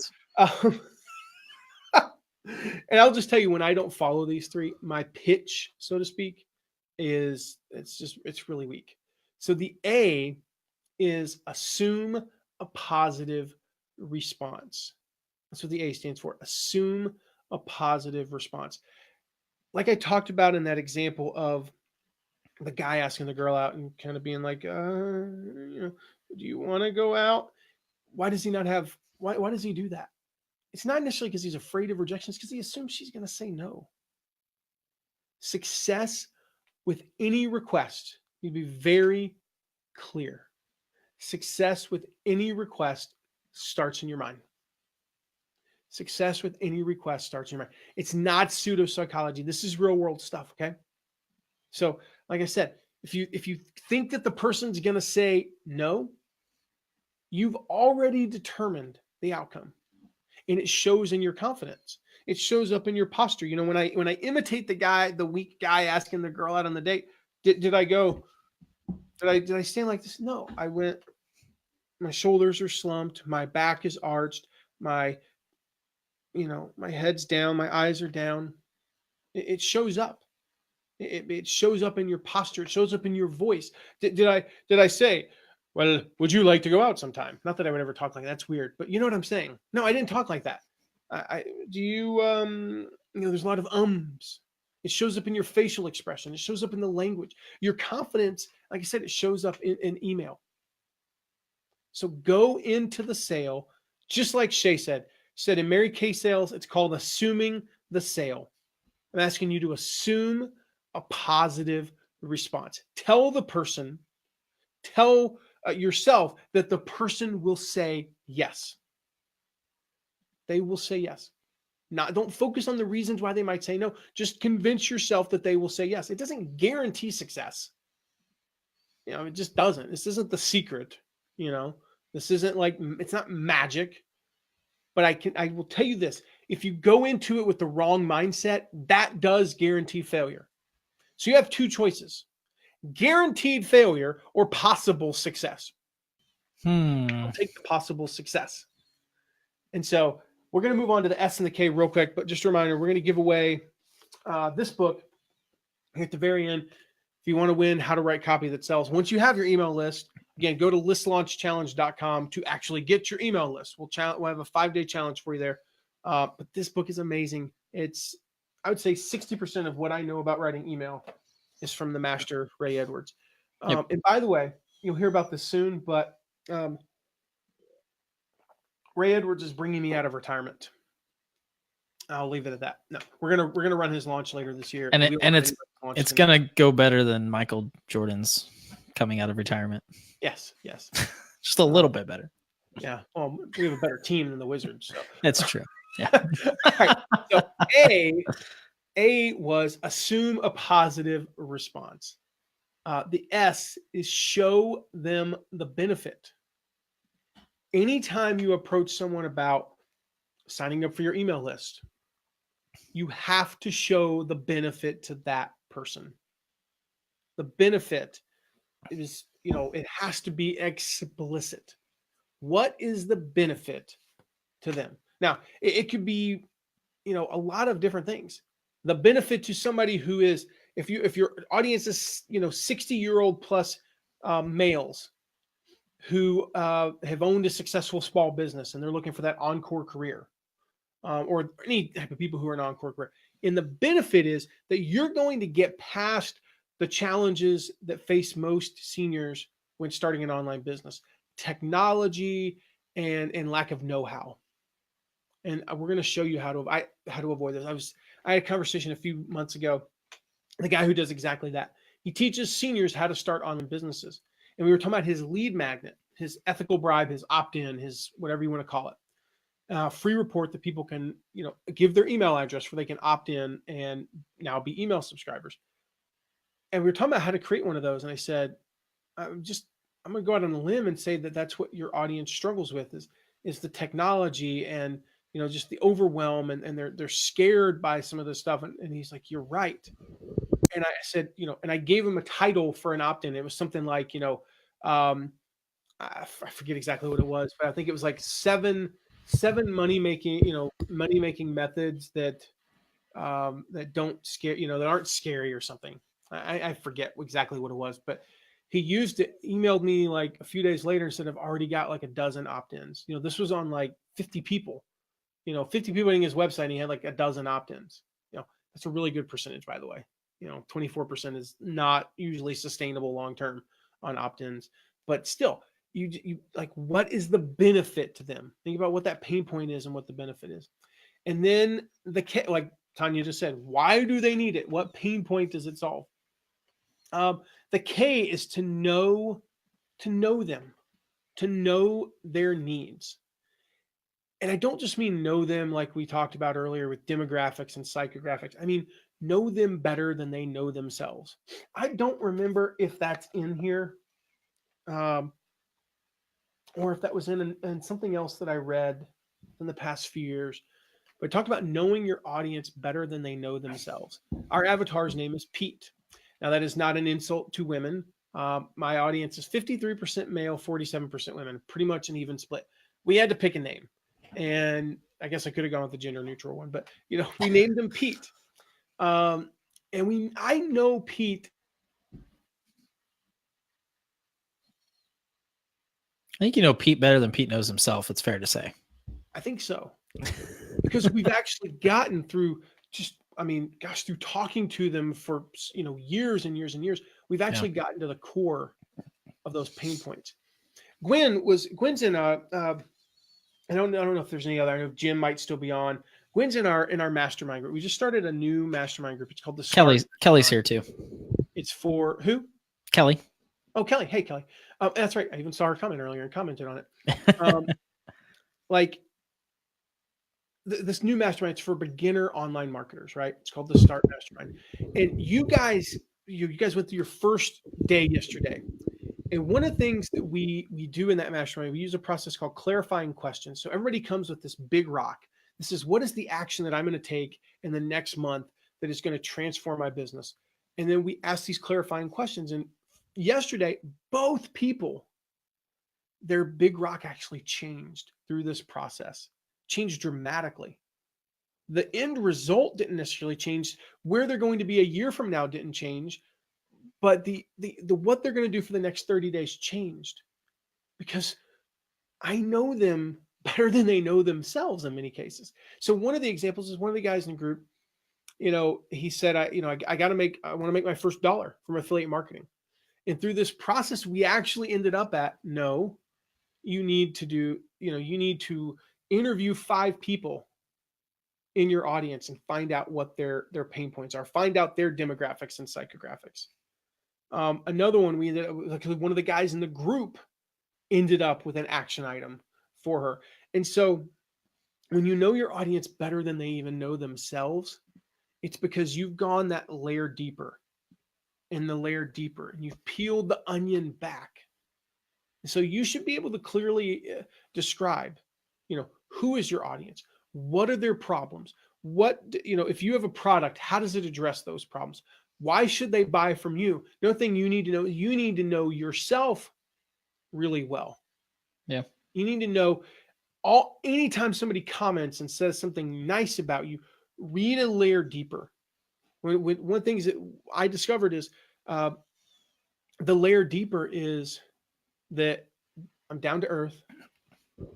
And I'll just tell you, when I don't follow these 3, my pitch, so to speak, it's really weak. So the A is assume a positive response. That's what the A stands for. Assume a positive response. Like I talked about in that example of the guy asking the girl out and kind of being like, do you want to go out? Why does he do that? It's not necessarily because he's afraid of rejection. It's because he assumes she's going to say no. Success with any request, you'd be very clear. Success with any request starts in your mind. Success with any request starts in your mind. It's not pseudo psychology. This is real world stuff. Okay. So, like I said, if you think that the person's going to say no, you've already determined the outcome, and it shows in your confidence. It shows up in your posture. You know, when I imitate the weak guy asking the girl out on the date, did I go? Did I stand like this? No, I went. My shoulders are slumped. My back is arched. My my head's down. My eyes are down. It shows up. It shows up in your posture. It shows up in your voice. Did I say, well, would you like to go out sometime? Not that I would ever talk like that. That's weird, but you know what I'm saying? No, I didn't talk like that. Do you, there's a lot of ums. It shows up in your facial expression. It shows up in the language. Your confidence, like I said, it shows up in email. So go into the sale, just like Shay said in Mary Kay sales, it's called assuming the sale. I'm asking you to assume a positive response. Tell yourself that the person will say yes. They will say yes. Don't focus on the reasons why they might say no. Just convince yourself that they will say yes. It doesn't guarantee success. It just doesn't. This isn't The Secret. This isn't it's not magic. But I will tell you this. If you go into it with the wrong mindset, that does guarantee failure. So you have two choices: guaranteed failure or possible success. I'll take the possible success. And so we're going to move on to the S and the K real quick, but just a reminder, we're going to give away this book at the very end. If you want to win How to Write Copy That Sells, once you have your email list, again, go to listlaunchchallenge.com to actually get your email list. We'll have a 5-day challenge for you there. But this book is amazing. I would say 60% of what I know about writing email is from the master, Ray Edwards. Yep. And by the way, you'll hear about this soon, but Ray Edwards is bringing me out of retirement. I'll leave it at that. No, we're gonna run his launch later this year, and it's gonna go better than Michael Jordan's coming out of retirement. Yes, just a little bit better. Yeah, well, we have a better team than the Wizards. So. That's true. Yeah. All right. So A was assume a positive response. The S is show them the benefit. Anytime you approach someone about signing up for your email list, you have to show the benefit to that person. The benefit is, it has to be explicit. What is the benefit to them? Now, it could be, a lot of different things. The benefit to somebody who is, if your audience is, 60-year-old plus males who have owned a successful small business and they're looking for that encore career, or any type of people who are in encore career. And the benefit is that you're going to get past the challenges that face most seniors when starting an online business: technology and lack of know-how. And we're going to show you how to avoid this. I had a conversation a few months ago. The guy who does exactly that. He teaches seniors how to start online businesses. And we were talking about his lead magnet, his ethical bribe, his opt-in, his whatever you want to call it. Free report that people can, give their email address where they can opt in and now be email subscribers. And we were talking about how to create one of those. And I said, I'm going to go out on a limb and say that that's what your audience struggles with is the technology and, just the overwhelm and they're scared by some of this stuff. And he's like, you're right. And I said, and I gave him a title for an opt-in. It was something like, I forget exactly what it was, but I think it was like seven money-making methods that don't scare, that aren't scary or something. I forget exactly what it was, but he emailed me like a few days later and said, I've already got like a dozen opt-ins. This was on like 50 people, 50 people in his website, and he had like a dozen opt-ins. That's a really good percentage, by the way. 24% is not usually sustainable long-term on opt-ins, but still, you like, what is the benefit to them? Think about what that pain point is and what the benefit is. And then like Tanya just said, why do they need it? What pain point does it solve? The K is to know them, to know their needs. And I don't just mean know them like we talked about earlier with demographics and psychographics. I mean, know them better than they know themselves. I don't remember if that's in here, or if that was in something else that I read in the past few years. But it talked about knowing your audience better than they know themselves. Our avatar's name is Pete. Now, that is not an insult to women. My audience is 53% male, 47% women, pretty much an even split. We had to pick a name. And I guess I could have gone with the gender neutral one, but we named him Pete. And I know Pete. I think you know Pete better than Pete knows himself. It's fair to say. I think so, because we've actually gotten through through talking to them for years and years and years. We've actually gotten to the core of those pain points. Gwen's in I don't know if there's any other. I know Jim might still be on. Gwen's in our mastermind group. We just started a new mastermind group. It's called the Kelly's here too. It's for who? Kelly. Oh, Kelly. Hey, Kelly. That's right. I even saw her comment earlier and commented on it. This new mastermind is for beginner online marketers, right? It's called the Start Mastermind. And you guys went through your first day yesterday. And one of the things that we do in that mastermind, we use a process called clarifying questions. So everybody comes with this big rock. This is, what is the action that I'm going to take in the next month that is going to transform my business? And then we ask these clarifying questions. And yesterday, both people, their big rock actually changed through this process, changed dramatically. The end result didn't necessarily change. Where they're going to be a year from now didn't change. But the what they're going to do for the next 30 days changed, because I know them better than they know themselves in many cases. So one of the examples is one of the guys in the group, he said, I want to make my first $1 from affiliate marketing. And through this process, we actually ended up at, no, you need to interview 5 people in your audience and find out what their pain points are, find out their demographics and psychographics. Another one, we ended up, like, one of the guys in the group ended up with an action item for her. And so when you know your audience better than they even know themselves, it's because you've gone that layer deeper and the layer deeper, and you've peeled the onion back. So you should be able to clearly describe, who is your audience? What are their problems? If you have a product, how does it address those problems? Why should they buy from you? Another thing you need to know yourself really well. Yeah. You need to know anytime somebody comments and says something nice about you, read a layer deeper. One of the things that I discovered is the layer deeper is that I'm down to earth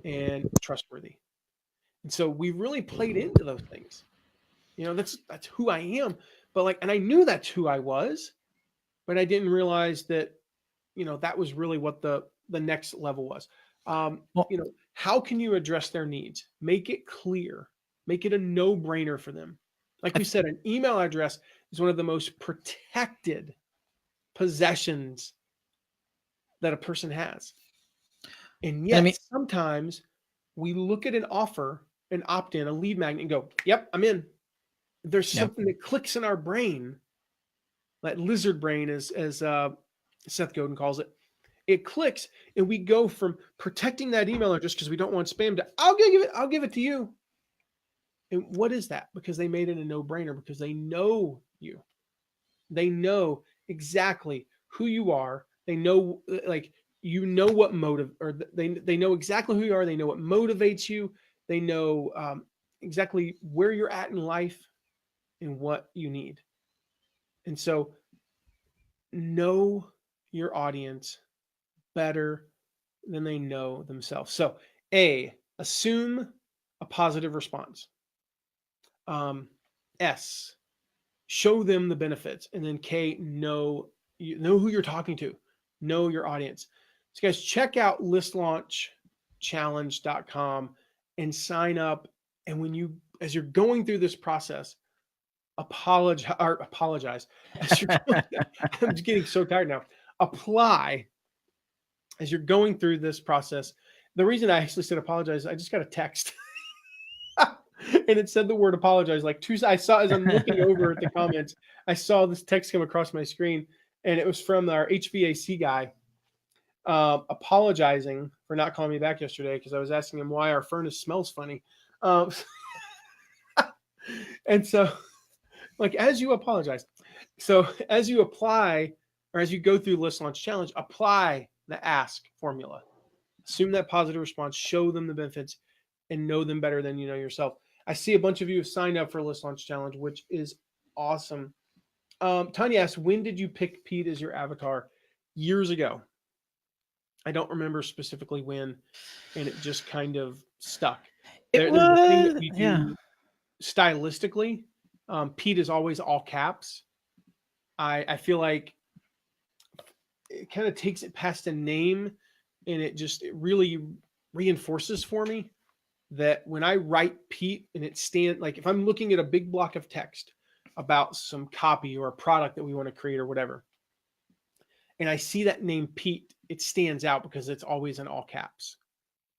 and trustworthy. And so we really played into those things. That's who I am. But and I knew that's who I was, but I didn't realize that, that was really what the next level was. How can you address their needs? Make it clear, make it a no-brainer for them. Like we said, an email address is one of the most protected possessions that a person has. And yet sometimes we look at an offer, an opt-in, a lead magnet, and go, yep, I'm in. There's something that clicks in our brain, that lizard brain, as Seth Godin calls it. It clicks, and we go from protecting that email address because we don't want spam to I'll give it to you. And what is that? Because they made it a no-brainer, because they know you. They know exactly who you are. They know, what motive, or they know exactly who you are. They know what motivates you. They know exactly where you're at in life and what you need. And so know your audience better than they know themselves. So assume a positive response. S, show them the benefits. And then K, know who you're talking to, know your audience. So guys, check out listlaunchchallenge.com and sign up. And as you're going through this process, apologize. I'm just getting so tired now. Apply as you're going through this process. The reason I actually said apologize, I just got a text and it said the word apologize. Like I saw as I'm looking over at the comments, I saw this text come across my screen, and it was from our HVAC guy apologizing for not calling me back yesterday because I was asking him why our furnace smells funny. Um, and so, like, as you apologize, so as you apply or as you go through List Launch Challenge, apply the ask formula. Assume that positive response, show them the benefits, and know them better than you know yourself. I see a bunch of you have signed up for List Launch Challenge, which is awesome. Tanya asks, when did you pick Pete as your avatar? Years ago. I don't remember specifically when, and it just kind of stuck. There's a thing that we do stylistically. Pete is always all caps. I feel like it kind of takes it past a name, and it really reinforces for me that when I write Pete and it like if I'm looking at a big block of text about some copy or a product that we want to create or whatever, and I see that name Pete, it stands out because it's always in all caps,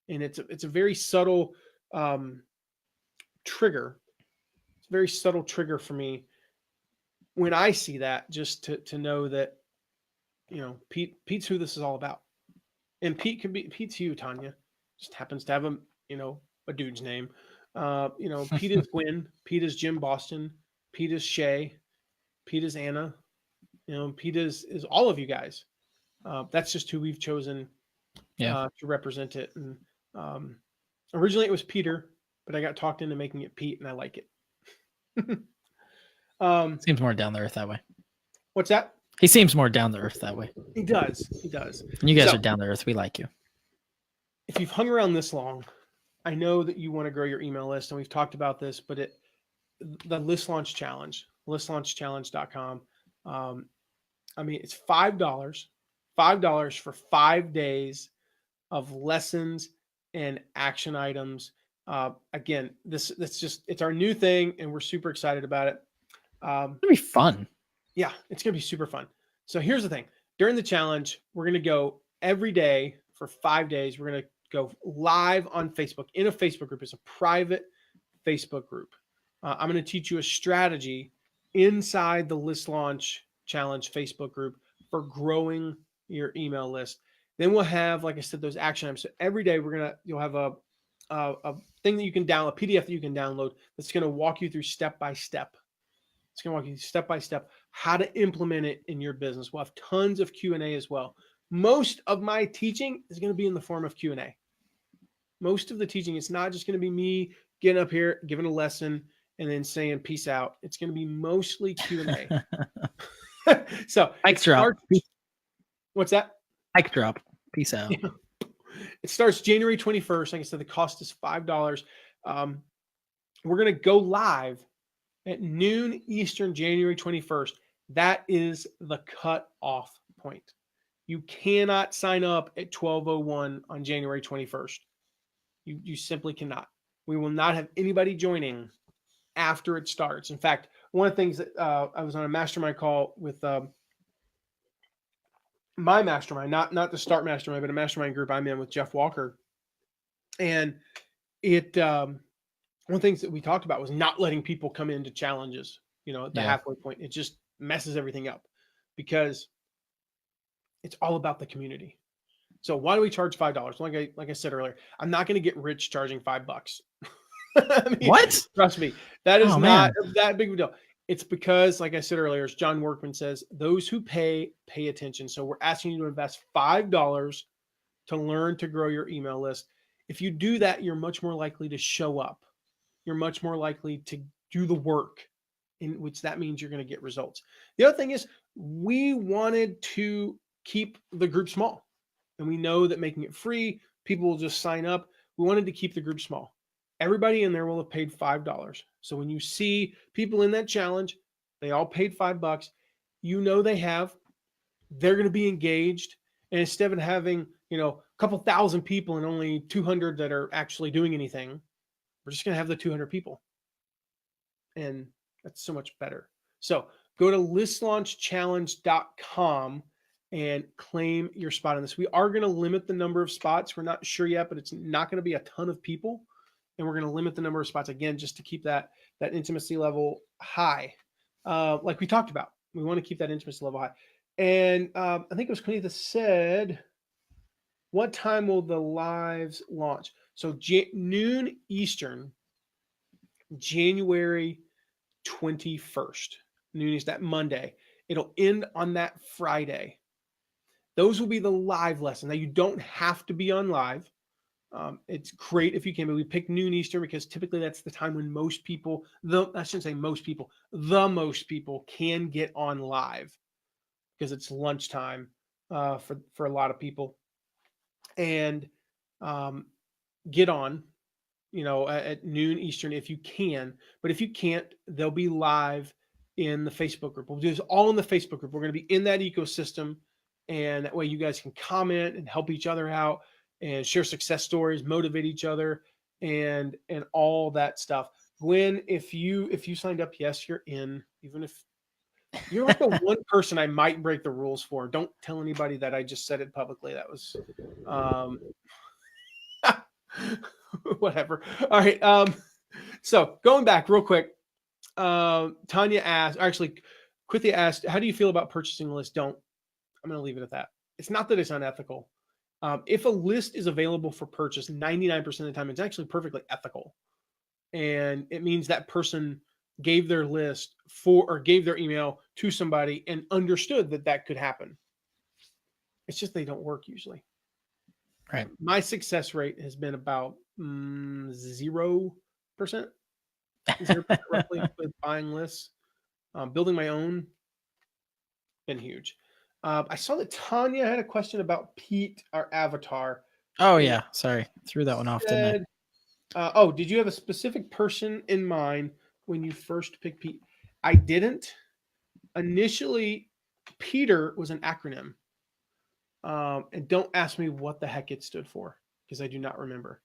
and it's a very subtle trigger. It's a very subtle trigger for me when I see that, just to know that, you know, Pete's who this is all about. And Pete's you, Tanya. Just happens to have a dude's name. Pete is Gwen, Pete is Jim Boston, Pete is Shay, Pete is Anna. Pete is all of you guys. That's just who we've chosen to represent it. And originally it was Peter, but I got talked into making it Pete, and I like it. Seems more down to earth that way. What's that? He seems more down to earth that way. He does. And you guys are down to earth. We like you. If you've hung around this long, I know that you want to grow your email list, and we've talked about this, but the List Launch Challenge, listlaunchchallenge.com. It's $5 for 5 days of lessons and action items. Again, it's our new thing, and we're super excited about it. It'll be fun. Yeah, it's going to be super fun. So here's the thing. During the challenge, we're going to go every day for 5 days. We're going to go live on Facebook in a Facebook group. It's a private Facebook group. I'm going to teach you a strategy inside the List Launch Challenge Facebook group for growing your email list. Then we'll have, like I said, those action items. So every day you'll have a thing that you can download, a PDF that you can download that's going to walk you through step by step. It's going to walk you step by step how to implement it in your business. We'll have tons of Q&A as well. Most of my teaching is going to be in the form of Q&A. Most of the teaching, it's not just going to be me getting up here, giving a lesson, and then saying peace out. It's going to be mostly Q&A. So mic drop. What's that? Mic drop. Peace out. It starts January 21st. Like I said, the cost is $5. We're going to go live at noon Eastern, January 21st. That is the cutoff point. You cannot sign up at 12:01 on January 21st. You simply cannot. We will not have anybody joining after it starts. In fact, one of the things that I was on a mastermind call with my mastermind, not the Start Mastermind, but a mastermind group I'm in with Jeff Walker. And one of the things that we talked about was not letting people come into challenges, at the halfway point. It just messes everything up because it's all about the community. So why do we charge $5? Like I said earlier, I'm not going to get rich charging $5. What? Trust me, that is not that big of a deal. It's because, like I said earlier, as John Workman says, those who pay attention. So we're asking you to invest $5 to learn to grow your email list. If you do that, you're much more likely to show up. You're much more likely to do the work, in which that means you're going to get results. The other thing is we wanted to keep the group small, and we know that making it free, people will just sign up. We wanted to keep the group small. Everybody in there will have paid $5. So when you see people in that challenge, they all paid $5. They're going to be engaged. And instead of having, a couple thousand people and only 200 that are actually doing anything, we're just going to have the 200 people. And that's so much better. So go to listlaunchchallenge.com and claim your spot on this. We are going to limit the number of spots. We're not sure yet, but it's not going to be a ton of people. and we're going to limit the number of spots again just to keep that intimacy level high. Like we talked about, we want to keep that intimacy level high. And I think it was Quinny that said, what time will the lives launch? So noon Eastern, January 21st. Noon is that Monday. It'll end on that Friday. Those will be the live lessons. Now, you don't have to be on live. It's great if you can, but we pick noon Eastern because typically that's the time when most people, I shouldn't say most people, the most people can get on live because it's lunchtime for a lot of people. And get on, at noon Eastern if you can. But if you can't, they'll be live in the Facebook group. We'll do this all in the Facebook group. We're going to be in that ecosystem, and that way you guys can comment and help each other out and share success stories, motivate each other, and all that stuff. Gwen, if you signed up, yes, you're in. Even if you're like the one person I might break the rules for. Don't tell anybody that I just said it publicly. That was whatever. All right. So going back real quick, Tanya asked, actually, quickly asked, how do you feel about purchasing a list? Don't. I'm going to leave it at that. It's not that it's unethical. If a list is available for purchase, 99% of the time, it's actually perfectly ethical. And it means that person gave their list or gave their email to somebody and understood that could happen. It's just they don't work usually. Right. My success rate has been about 0%, 0% roughly with buying lists. Building my own, been huge. I saw that Tanya had a question about Pete, our avatar. Oh yeah, sorry, threw that one off, didn't I? Did you have a specific person in mind when you first picked Pete? I didn't. Initially, Peter was an acronym. And don't ask me what the heck it stood for because I do not remember.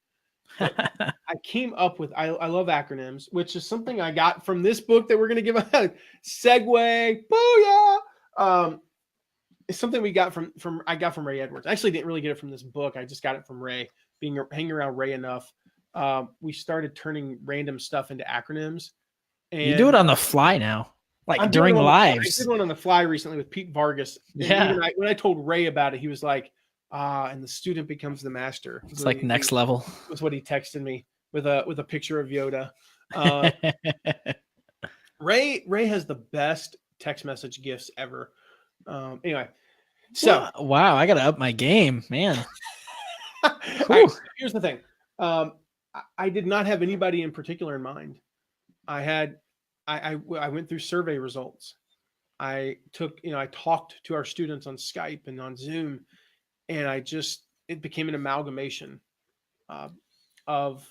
But I? I came up with, I love acronyms, which is something I got from this book that we're going to give a segue. Booyah! It's something we got from Ray Edwards. I actually didn't really get it from this book. I just got it from Ray. Hanging around Ray enough, we started turning random stuff into acronyms. And You do it on the fly now, like during lives. I did one on the fly recently with Pete Vargas. And yeah. When I told Ray about it, he was like, and the student becomes the master. It's like next level. Was what he texted me with a picture of Yoda. Ray has the best text message gifts ever. Anyway, so wow, I gotta up my game, man. Right, here's the thing. I did not have anybody in particular in mind. I went through survey results. I talked to our students on Skype and on Zoom, and it became an amalgamation of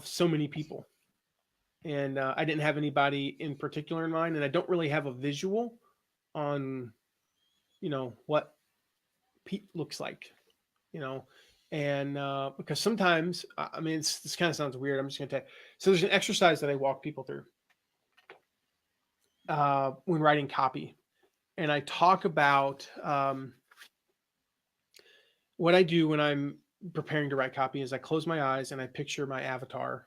so many people. And I didn't have anybody in particular in mind, and I don't really have a visual on, what Pete looks like, and because sometimes, this kind of sounds weird. I'm just going to tell you. So there's an exercise that I walk people through when writing copy. And I talk about what I do when I'm preparing to write copy is I close my eyes and I picture my avatar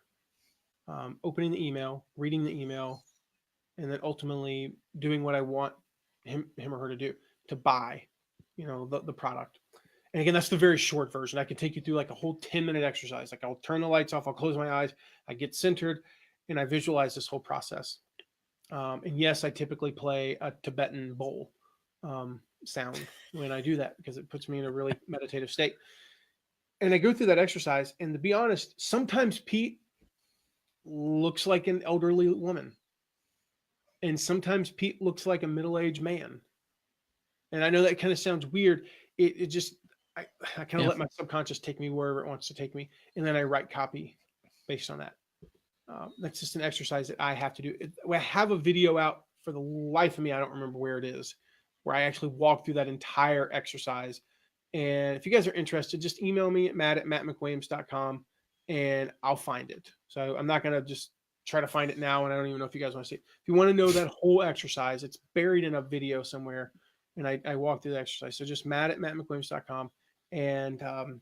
opening the email, reading the email, and then ultimately doing what I want him or her to do, to buy, the product. And again, that's the very short version. I can take you through like a whole 10-minute exercise. Like I'll turn the lights off, I'll close my eyes, I get centered, and I visualize this whole process. And yes, I typically play a Tibetan bowl sound when I do that because it puts me in a really meditative state. And I go through that exercise, and to be honest, sometimes Pete looks like an elderly woman. And sometimes Pete looks like a middle-aged man. And I know that kind of sounds weird. It just, I kind of let my subconscious take me wherever it wants to take me. And then I write copy based on that. That's just an exercise that I have to do. I have a video out, for the life of me, I don't remember where it is, where I actually walk through that entire exercise. And if you guys are interested, just email me at matt@mattmcwilliams.com and I'll find it. So I'm not going to just try to find it now, and I don't even know if you guys want to see it. If you want to know that whole exercise, it's buried in a video somewhere, and I walk through the exercise. So just matt@mattmcwilliams.com, and I'll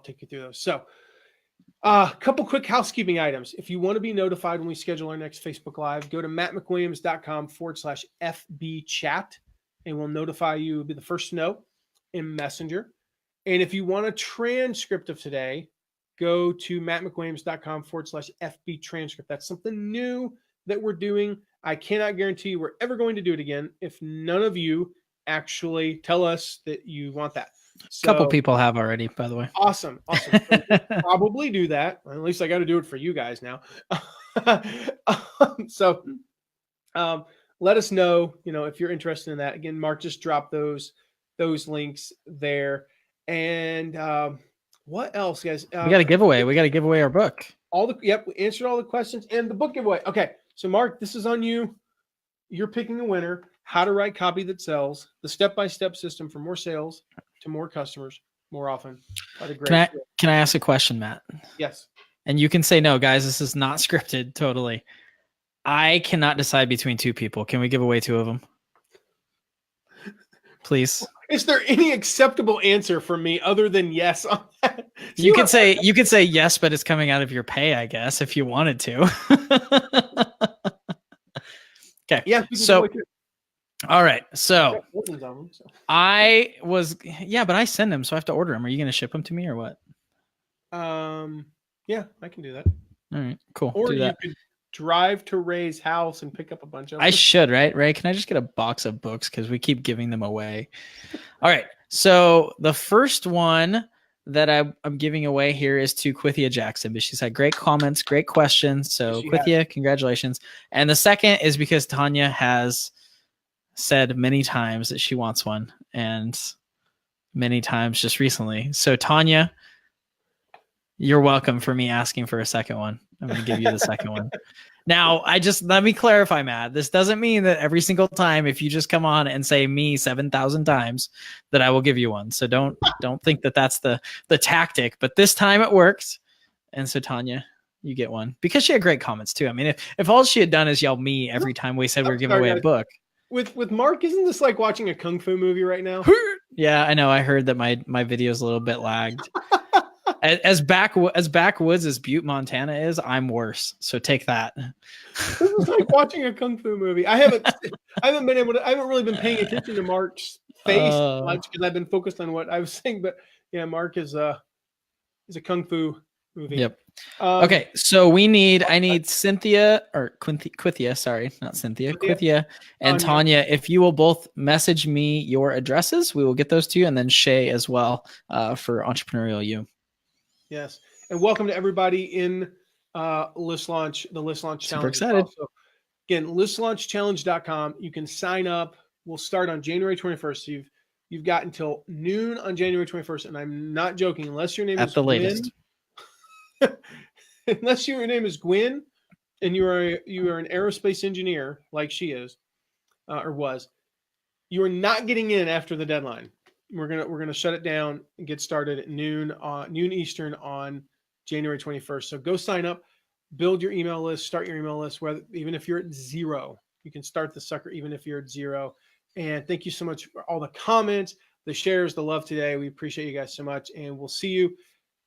take you through those. So A couple quick housekeeping items. If you want to be notified when we schedule our next Facebook Live, go to mattmcwilliams.com/FB chat, and we'll notify you. You'll be the first to know in Messenger. And if you want a transcript of today, go to mattmcwilliams.com/FB transcript. That's something new that we're doing. I cannot guarantee you we're ever going to do it again if none of you actually tell us that you want that. A couple people have already, by the way. Awesome. So we'll probably do that. At least I got to do it for you guys now. So let us know, if you're interested in that. Again, Mark just dropped those links there. And what else, guys? We got a giveaway. We got to give away our book. We answered all the questions and the book giveaway. Okay. So Mark, this is on you. You're picking a winner. How to write copy that sells. The step-by-step system for more sales to more customers more often. Can I ask a question, Matt? Yes. And you can say no, guys. This is not scripted. Totally. I cannot decide between two people. Can we give away two of them? Please. Is there any acceptable answer from me other than yes on that? You could say yes, but it's coming out of your pay, I guess, if you wanted to. Okay. Yeah. So, all right. So I was, but I send them, so I have to order them. Are you going to ship them to me or what? Yeah, I can do that. All right, cool. Or do that. You could drive to Ray's house and pick up a bunch of them. I should, right? Ray, can I just get a box of books? Because we keep giving them away. All right. So the first one that I'm giving away here is to Quithia Jackson, but she's had great comments, great questions. So Quithia, congratulations. And the second is because Tanya has said many times that she wants one, and many times just recently. So Tanya, you're welcome for me asking for a second one. I'm going to give you the second one. Now, let me clarify, Matt. This doesn't mean that every single time, if you just come on and say me 7,000 times, that I will give you one. So don't think that that's the tactic. But this time it works. And so Tanya, you get one because she had great comments too. I mean, if all she had done is yell me every time we said we're giving away a book. With Mark, isn't this like watching a kung fu movie right now? Yeah, I know. I heard that my video is a little bit lagged. As backwoods as Butte, Montana is, I'm worse. So take that. This is like watching a kung fu movie. I haven't really been paying attention to Mark's face much because I've been focused on what I was saying. But yeah, Mark is a kung fu movie. Yep. Okay, so I need Cynthia or Quithia, sorry, not Cynthia, Quithia and Tanya. If you will both message me your addresses, we will get those to you, and then Shay as well for Entrepreneurial You. Yes, and welcome to everybody in List Launch, the List Launch Challenge. Super excited. So, again, listlaunchchallenge.com. You can sign up. We'll start on January 21st. So you've got until noon on January 21st, and I'm not joking. Unless your name is the latest. Unless your name is Gwen, and you are an aerospace engineer like she is or was, you are not getting in after the deadline. We're gonna shut it down and get started at noon Eastern on January 21st. So go sign up, build your email list, start your email list. Even if you're at 0, you can start the sucker even if you're at 0. And thank you so much for all the comments, the shares, the love today. We appreciate you guys so much, and we'll see you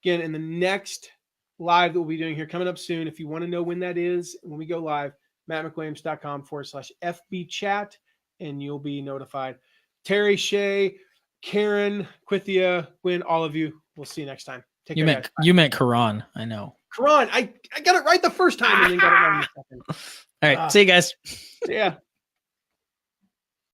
again in the next live that we'll be doing here coming up soon. If you want to know when that is, when we go live, mattmcwilliams.com/FB chat, and you'll be notified. Terry, Shay, Karen, Quithia, Gwen, all of you. We'll see you next time. Take care, guys. You meant Quran. I know. Quran. I got it right the first time and then got it wrong the second. All right. See you guys. Yeah.